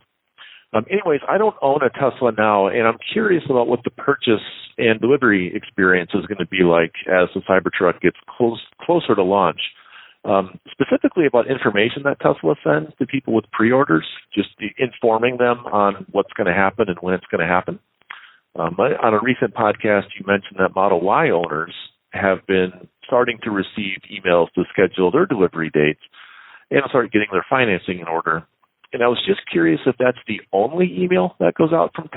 Anyways, I don't own a Tesla now, and I'm curious about what the purchase and delivery experience is going to be like as the Cybertruck gets closer to launch. Specifically about information that Tesla sends to people with pre-orders, just informing them on what's going to happen and when it's going to happen. On a recent podcast, you mentioned that Model Y owners have been starting to receive emails to schedule their delivery dates and start getting their financing in order. And I was just curious if that's the only email that goes out from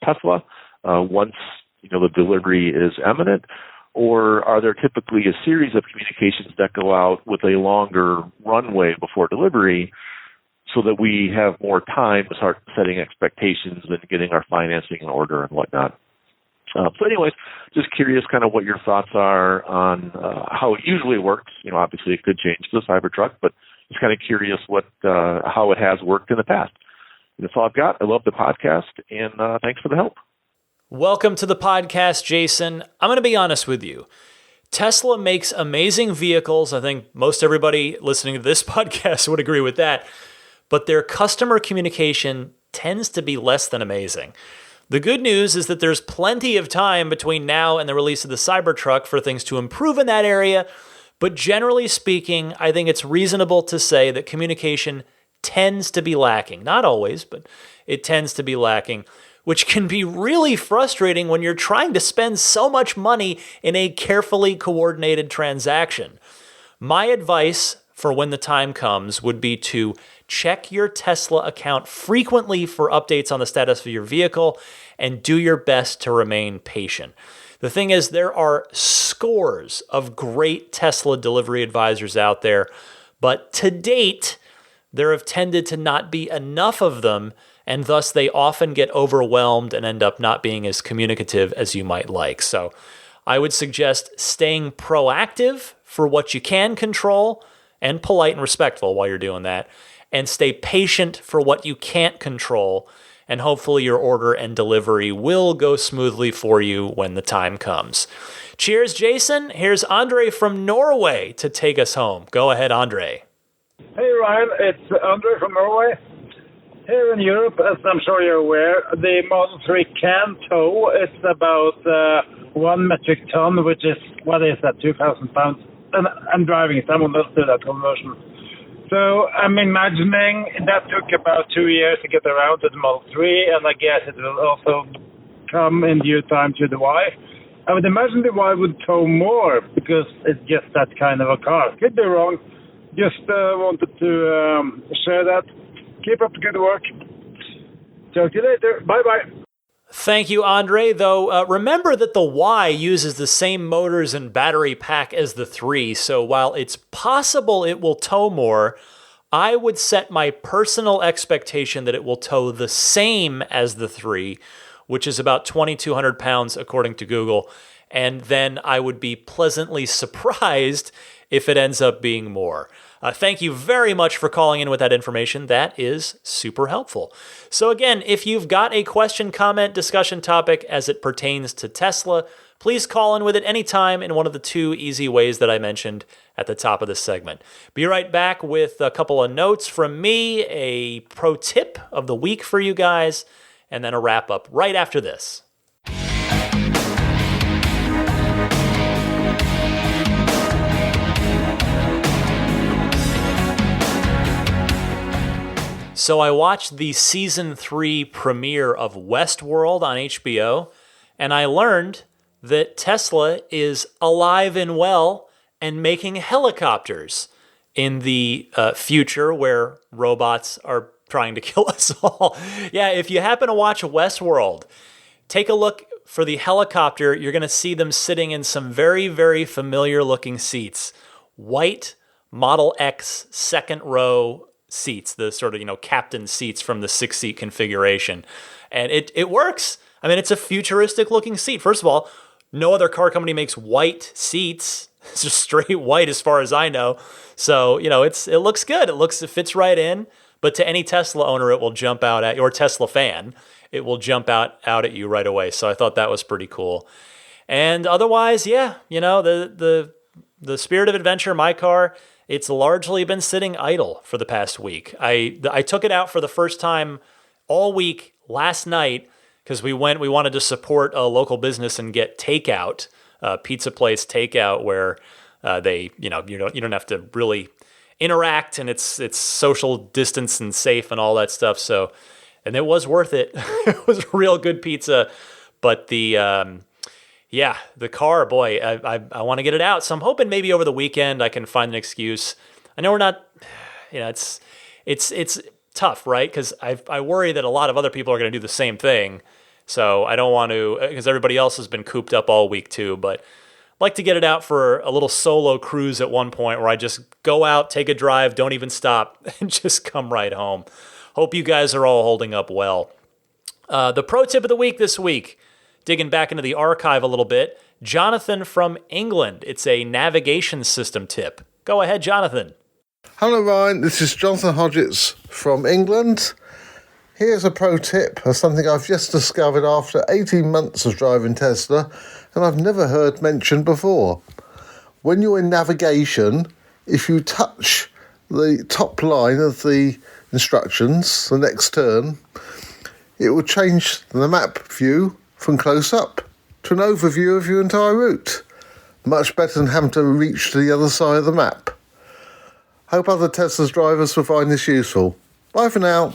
Tesla once the delivery is imminent, or are there typically a series of communications that go out with a longer runway before delivery so that we have more time to start setting expectations and getting our financing in order and whatnot? So anyways, just curious kind of what your thoughts are on how it usually works. Obviously it could change for the Cybertruck, but just kind of curious how it has worked in the past. And that's all I've got. I love the podcast, and thanks for the help. Welcome to the podcast, Jason. I'm going to be honest with you. Tesla makes amazing vehicles. I think most everybody listening to this podcast would agree with that. But their customer communication tends to be less than amazing. The good news is that there's plenty of time between now and the release of the Cybertruck for things to improve in that area. But generally speaking, I think it's reasonable to say that communication tends to be lacking. Not always, but it tends to be lacking, which can be really frustrating when you're trying to spend so much money in a carefully coordinated transaction. My advice for when the time comes would be to check your Tesla account frequently for updates on the status of your vehicle and do your best to remain patient. The thing is, there are scores of great Tesla delivery advisors out there, but to date, there have tended to not be enough of them, and thus they often get overwhelmed and end up not being as communicative as you might like. So I would suggest staying proactive for what you can control and polite and respectful while you're doing that, and stay patient for what you can't control, and hopefully your order and delivery will go smoothly for you when the time comes. Cheers, Jason. Here's Andre from Norway to take us home. Go ahead, Andre. Hey, Ryan. It's Andre from Norway. Here in Europe, as I'm sure you're aware, the Model 3 can tow. It's about 1 metric ton, which is, 2,000 pounds. And I'm driving it. I will not do that conversion. So I'm imagining that took about 2 years to get around to the Model 3, and I guess it will also come in due time to the Y. I would imagine the Y would tow more because it's just that kind of a car. Could be wrong. Just wanted to share that. Keep up the good work. Talk to you later. Bye-bye. Thank you, Andre. Though, remember that the Y uses the same motors and battery pack as the 3, so while it's possible it will tow more, I would set my personal expectation that it will tow the same as the 3, which is about 2,200 pounds according to Google, and then I would be pleasantly surprised if it ends up being more. Thank you very much for calling in with that information. That is super helpful. So again, if you've got a question, comment, discussion topic as it pertains to Tesla, please call in with it anytime in one of the 2 easy ways that I mentioned at the top of this segment. Be right back with a couple of notes from me, a pro tip of the week for you guys, and then a wrap up right after this. So I watched the season 3 premiere of Westworld on HBO, and I learned that Tesla is alive and well and making helicopters in the future where robots are trying to kill us all. Yeah, if you happen to watch Westworld, take a look for the helicopter. You're going to see them sitting in some very, very familiar looking seats. White Model X second row seats, the sort of, captain seats from the 6-seat configuration. And it works. I mean, it's a futuristic looking seat. First of all, no other car company makes white seats. It's just straight white as far as I know. So, it looks good. It fits right in. But to any Tesla owner, it will jump out at you, or Tesla fan, it will jump out at you right away. So I thought that was pretty cool. And otherwise, yeah, the Spirit of Adventure, my car, it's largely been sitting idle for the past week. I took it out for the first time all week last night because we wanted to support a local business and get takeout, pizza place takeout, where they, you don't have to really interact, and it's social distance and safe and all that stuff. So, and it was worth it. It was real good pizza, but the car, boy, I want to get it out. So I'm hoping maybe over the weekend I can find an excuse. I know we're not, it's tough, right? Because I worry that a lot of other people are going to do the same thing. So I don't want to, because everybody else has been cooped up all week too. But I'd like to get it out for a little solo cruise at one point where I just go out, take a drive, don't even stop, and just come right home. Hope you guys are all holding up well. The pro tip of the week this week, digging back into the archive a little bit, Jonathan from England. It's a navigation system tip. Go ahead, Jonathan. Hello, Ryan. This is Jonathan Hodgetts from England. Here's a pro tip of something I've just discovered after 18 months of driving Tesla, and I've never heard mentioned before. When you're in navigation, if you touch the top line of the instructions, the next turn, it will change the map view from close up to an overview of your entire route. Much better than having to reach to the other side of the map. Hope other Tesla's drivers will find this useful. Bye for now.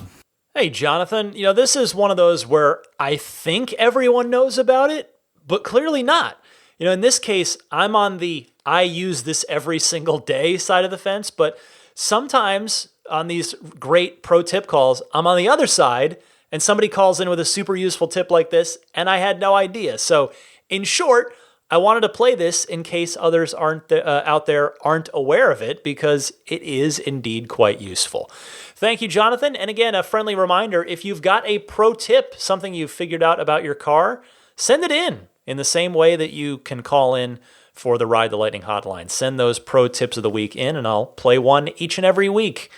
Hey, Jonathan, this is one of those where I think everyone knows about it, but clearly not. In this case, I'm on the I use this every single day side of the fence, but sometimes on these great pro tip calls, I'm on the other side and somebody calls in with a super useful tip like this, and I had no idea. So in short, I wanted to play this in case others out there aren't aware of it, because it is indeed quite useful. Thank you, Jonathan. And again, a friendly reminder, if you've got a pro tip, something you've figured out about your car, send it in the same way that you can call in for the Ride the Lightning hotline. Send those pro tips of the week in, and I'll play one each and every week.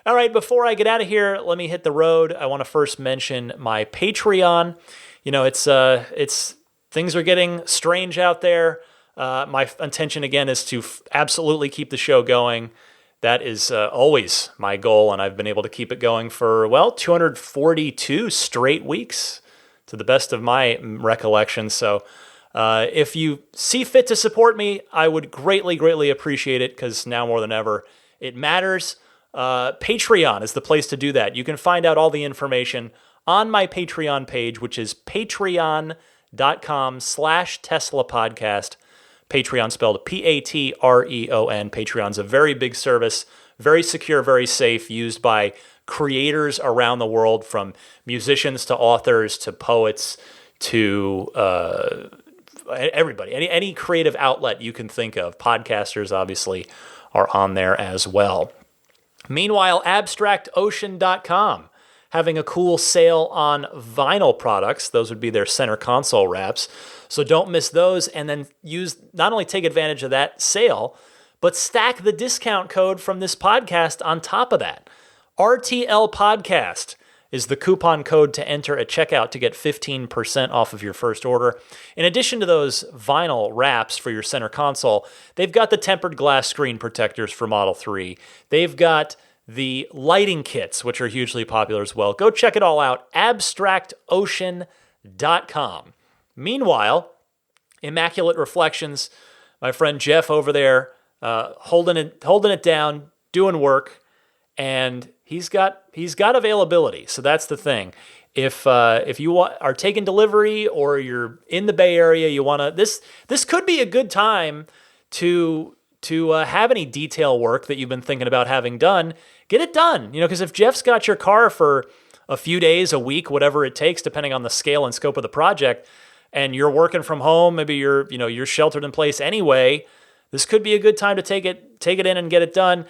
All right, before I get out of here, let me hit the road. I want to first mention my Patreon. It's things are getting strange out there. My intention, again, is to absolutely keep the show going. That is always my goal, and I've been able to keep it going for, 242 straight weeks, to the best of my recollection. So if you see fit to support me, I would greatly, greatly appreciate it, because now more than ever, it matters. Patreon is the place to do that. You can find out all the information on my Patreon page, which is patreon.com/Tesla podcast. Patreon spelled Patreon. Patreon's a very big service, very secure, very safe, used by creators around the world, from musicians to authors to poets to everybody. Any creative outlet you can think of. Podcasters, obviously, are on there as well. Meanwhile, AbstractOcean.com having a cool sale on vinyl products. Those would be their center console wraps. So don't miss those, and then not only take advantage of that sale, but stack the discount code from this podcast on top of that. RTL Podcast is the coupon code to enter at checkout to get 15% off of your first order. In addition to those vinyl wraps for your center console, they've got the tempered glass screen protectors for Model 3. They've got the lighting kits, which are hugely popular as well. Go check it all out, abstractocean.com. Meanwhile, Immaculate Reflections, my friend Jeff over there, holding it down, doing work, and he's got availability. So that's the thing. If you are taking delivery, or you're in the Bay Area, you want to, this could be a good time to have any detail work that you've been thinking about having done. Get it done, because if Jeff's got your car for a few days, a week, whatever it takes, depending on the scale and scope of the project, and you're working from home, maybe you're sheltered in place anyway, this could be a good time to take it in and get it done.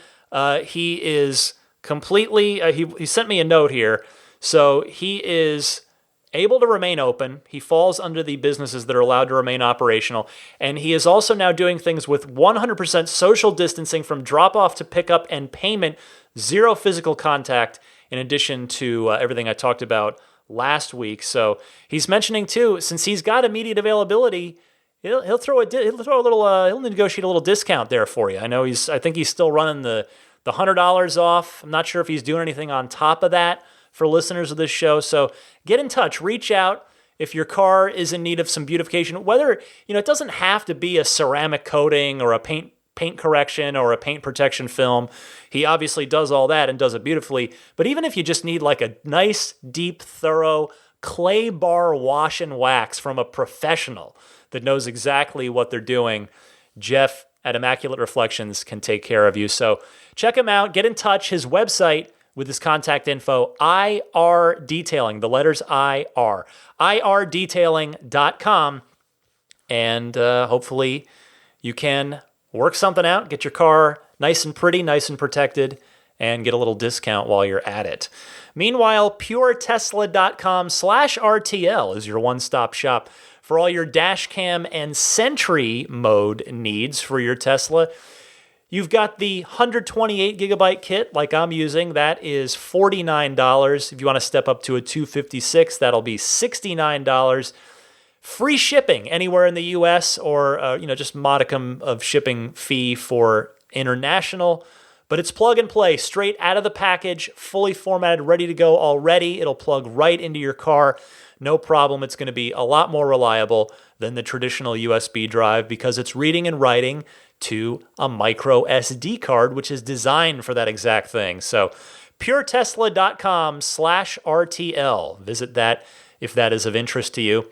He is completely, he sent me a note here. So he is able to remain open. He falls under the businesses that are allowed to remain operational. And he is also now doing things with 100% social distancing from drop-off to pickup and payment, zero physical contact, in addition to everything I talked about last week. So he's mentioning too, since he's got immediate availability, he'll negotiate a little discount there for you. I think he's still running the $100 off. I'm not sure if he's doing anything on top of that for listeners of this show. So get in touch, reach out if your car is in need of some beautification. Whether, it doesn't have to be a ceramic coating or a paint correction or a paint protection film. He obviously does all that and does it beautifully. But even if you just need like a nice, deep, thorough clay bar wash and wax from a professional that knows exactly what they're doing, Jeff at Immaculate Reflections can take care of you. So check him out. Get in touch. His website with his contact info, IR Detailing, the letters IR, irdetailing.com. And hopefully you can work something out, get your car nice and pretty, nice and protected, and get a little discount while you're at it. Meanwhile, puretesla.com/RTL is your one-stop shop for all your dash cam and Sentry mode needs for your Tesla. You've got the 128 gigabyte kit like I'm using. That is $49. If you want to step up to a 256, that'll be $69. Free shipping anywhere in the U.S. or just modicum of shipping fee for international. But it's plug and play, straight out of the package, fully formatted, ready to go already. It'll plug right into your car. No problem. It's going to be a lot more reliable than the traditional USB drive because it's reading and writing to a micro SD card, which is designed for that exact thing. So puretesla.com/RTL. Visit that if that is of interest to you.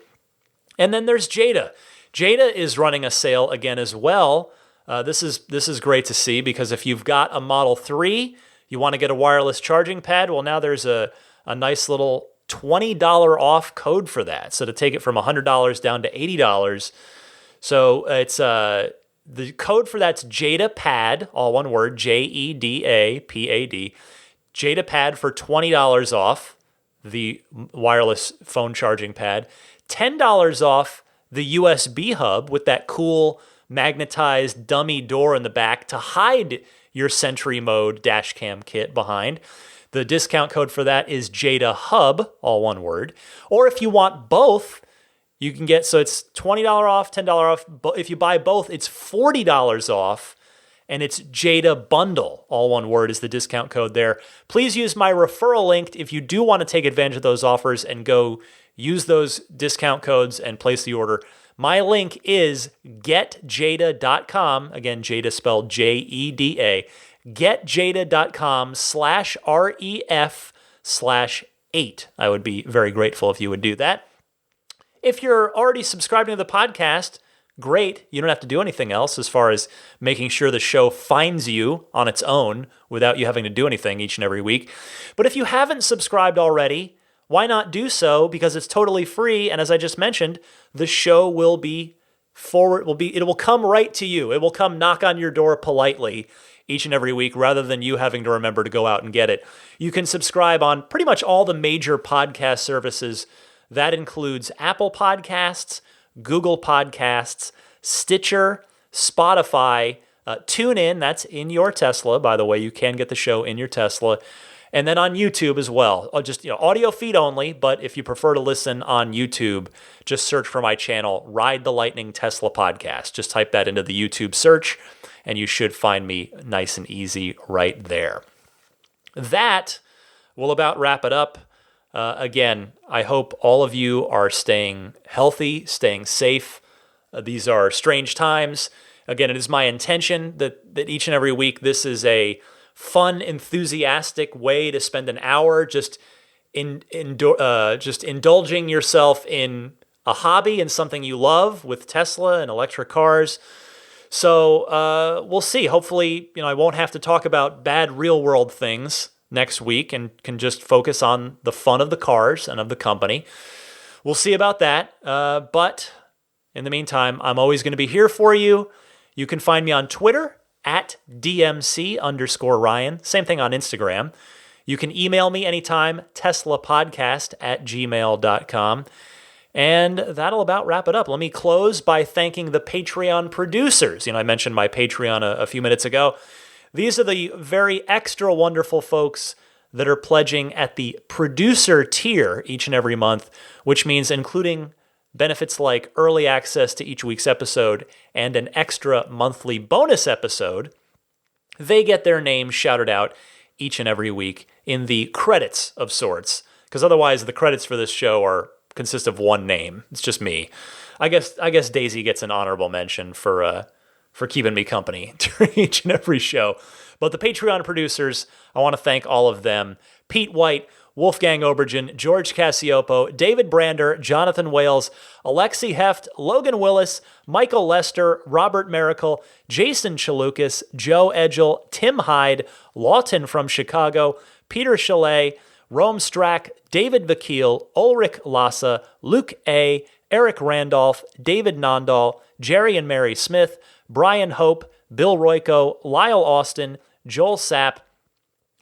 And then there's Jada. Jada is running a sale again as well. This is great to see because if you've got a Model 3, you want to get a wireless charging pad, well, now there's a nice little $20 off code for that. So to take it from $100 down to $80. So it's the code for that's JadaPad, all one word, JEDAPAD. JadaPad for $20 off the wireless phone charging pad. $10 off the USB hub with that cool magnetized dummy door in the back to hide your Sentry mode dash cam kit behind. The discount code for that is JadaHub, all one word. Or if you want both, you can get, so it's $20 off, $10 off. But if you buy both, it's $40 off. And it's Jada Bundle, all one word is the discount code there. Please use my referral link if you do want to take advantage of those offers and go use those discount codes and place the order. My link is getjada.com. Again, Jada spelled Jeda. Getjada.com/REF/8. I would be very grateful if you would do that. If you're already subscribing to the podcast, great. You don't have to do anything else as far as making sure the show finds you on its own without you having to do anything each and every week. But if you haven't subscribed already, why not do so? Because it's totally free. And as I just mentioned, the show will be it will come right to you. It will come knock on your door politely each and every week rather than you having to remember to go out and get it. You can subscribe on pretty much all the major podcast services. That includes Apple Podcasts, Google Podcasts, Stitcher, Spotify, TuneIn, that's in your Tesla, by the way. You can get the show in your Tesla. And then on YouTube as well. Just audio feed only, but if you prefer to listen on YouTube, just search for my channel, Ride the Lightning Tesla Podcast. Just type that into the YouTube search, and you should find me nice and easy right there. That will about wrap it up. Again, I hope all of you are staying healthy, staying safe. These are strange times. Again, it is my intention that each and every week this is a fun, enthusiastic way to spend an hour just indulging yourself in a hobby and something you love with Tesla and electric cars. So we'll see. Hopefully, I won't have to talk about bad real-world things next week and can just focus on the fun of the cars and of the company. We'll see about that. But in the meantime, I'm always going to be here for you. You can find me on Twitter at @DMC_Ryan. Same thing on Instagram. You can email me anytime, teslapodcast@gmail.com. And that'll about wrap it up. Let me close by thanking the Patreon producers. I mentioned my Patreon a few minutes ago. These are the very extra wonderful folks that are pledging at the producer tier each and every month, which means including benefits like early access to each week's episode and an extra monthly bonus episode. They get their names shouted out each and every week in the credits of sorts, because otherwise the credits for this show consist of one name. It's just me. I guess Daisy gets an honorable mention for keeping me company during each and every show. But the Patreon producers, I want to thank all of them. Pete White, Wolfgang Obergen, George Cassiopo, David Brander, Jonathan Wales, Alexi Heft, Logan Willis, Michael Lester, Robert Miracle, Jason Chalukas, Joe Edgel, Tim Hyde, Lawton from Chicago, Peter Chalet, Rome Strack, David Vakil, Ulrich Lassa, Luke A., Eric Randolph, David Nondahl, Jerry and Mary Smith, Brian Hope, Bill Royko, Lyle Austin, Joel Sapp,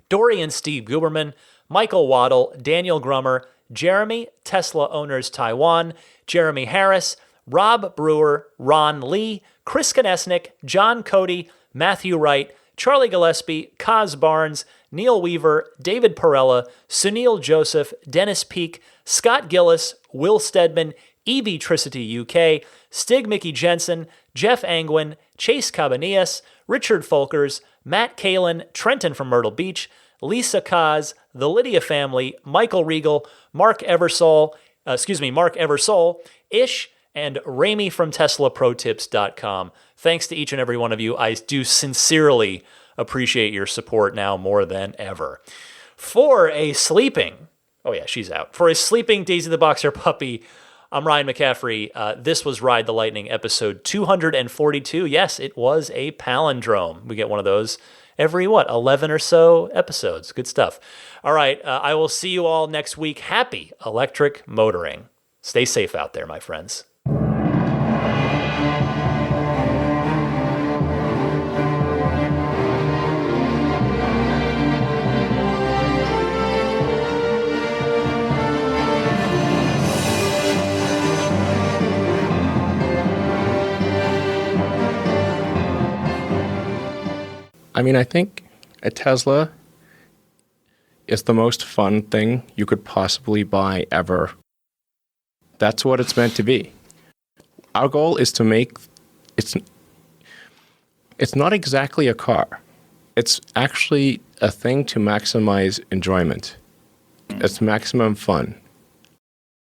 Dorian Steve Guberman, Michael Waddle, Daniel Grummer, Jeremy, Tesla Owners Taiwan, Jeremy Harris, Rob Brewer, Ron Lee, Chris Konesnik, John Cody, Matthew Wright, Charlie Gillespie, Kaz Barnes, Neil Weaver, David Perella, Sunil Joseph, Dennis Peak, Scott Gillis, Will Stedman, Evitricity UK, Stig Mickey Jensen, Jeff Angwin, Chase Cabanillas, Richard Folkers, Matt Kalin, Trenton from Myrtle Beach, Lisa Kaz, the Lydia family, Michael Regal, Mark Eversole, Ish, and Ramy from TeslaProTips.com. Thanks to each and every one of you. I do sincerely appreciate your support now more than ever. For a sleeping Daisy the Boxer puppy, I'm Ryan McCaffrey. This was Ride the Lightning episode 242. Yes, it was a palindrome. We get one of those every, 11 or so episodes. Good stuff. All right, I will see you all next week. Happy electric motoring. Stay safe out there, my friends. I think a Tesla is the most fun thing you could possibly buy ever. That's what it's meant to be. Our goal is to make it's not exactly a car. It's actually a thing to maximize enjoyment. It's maximum fun.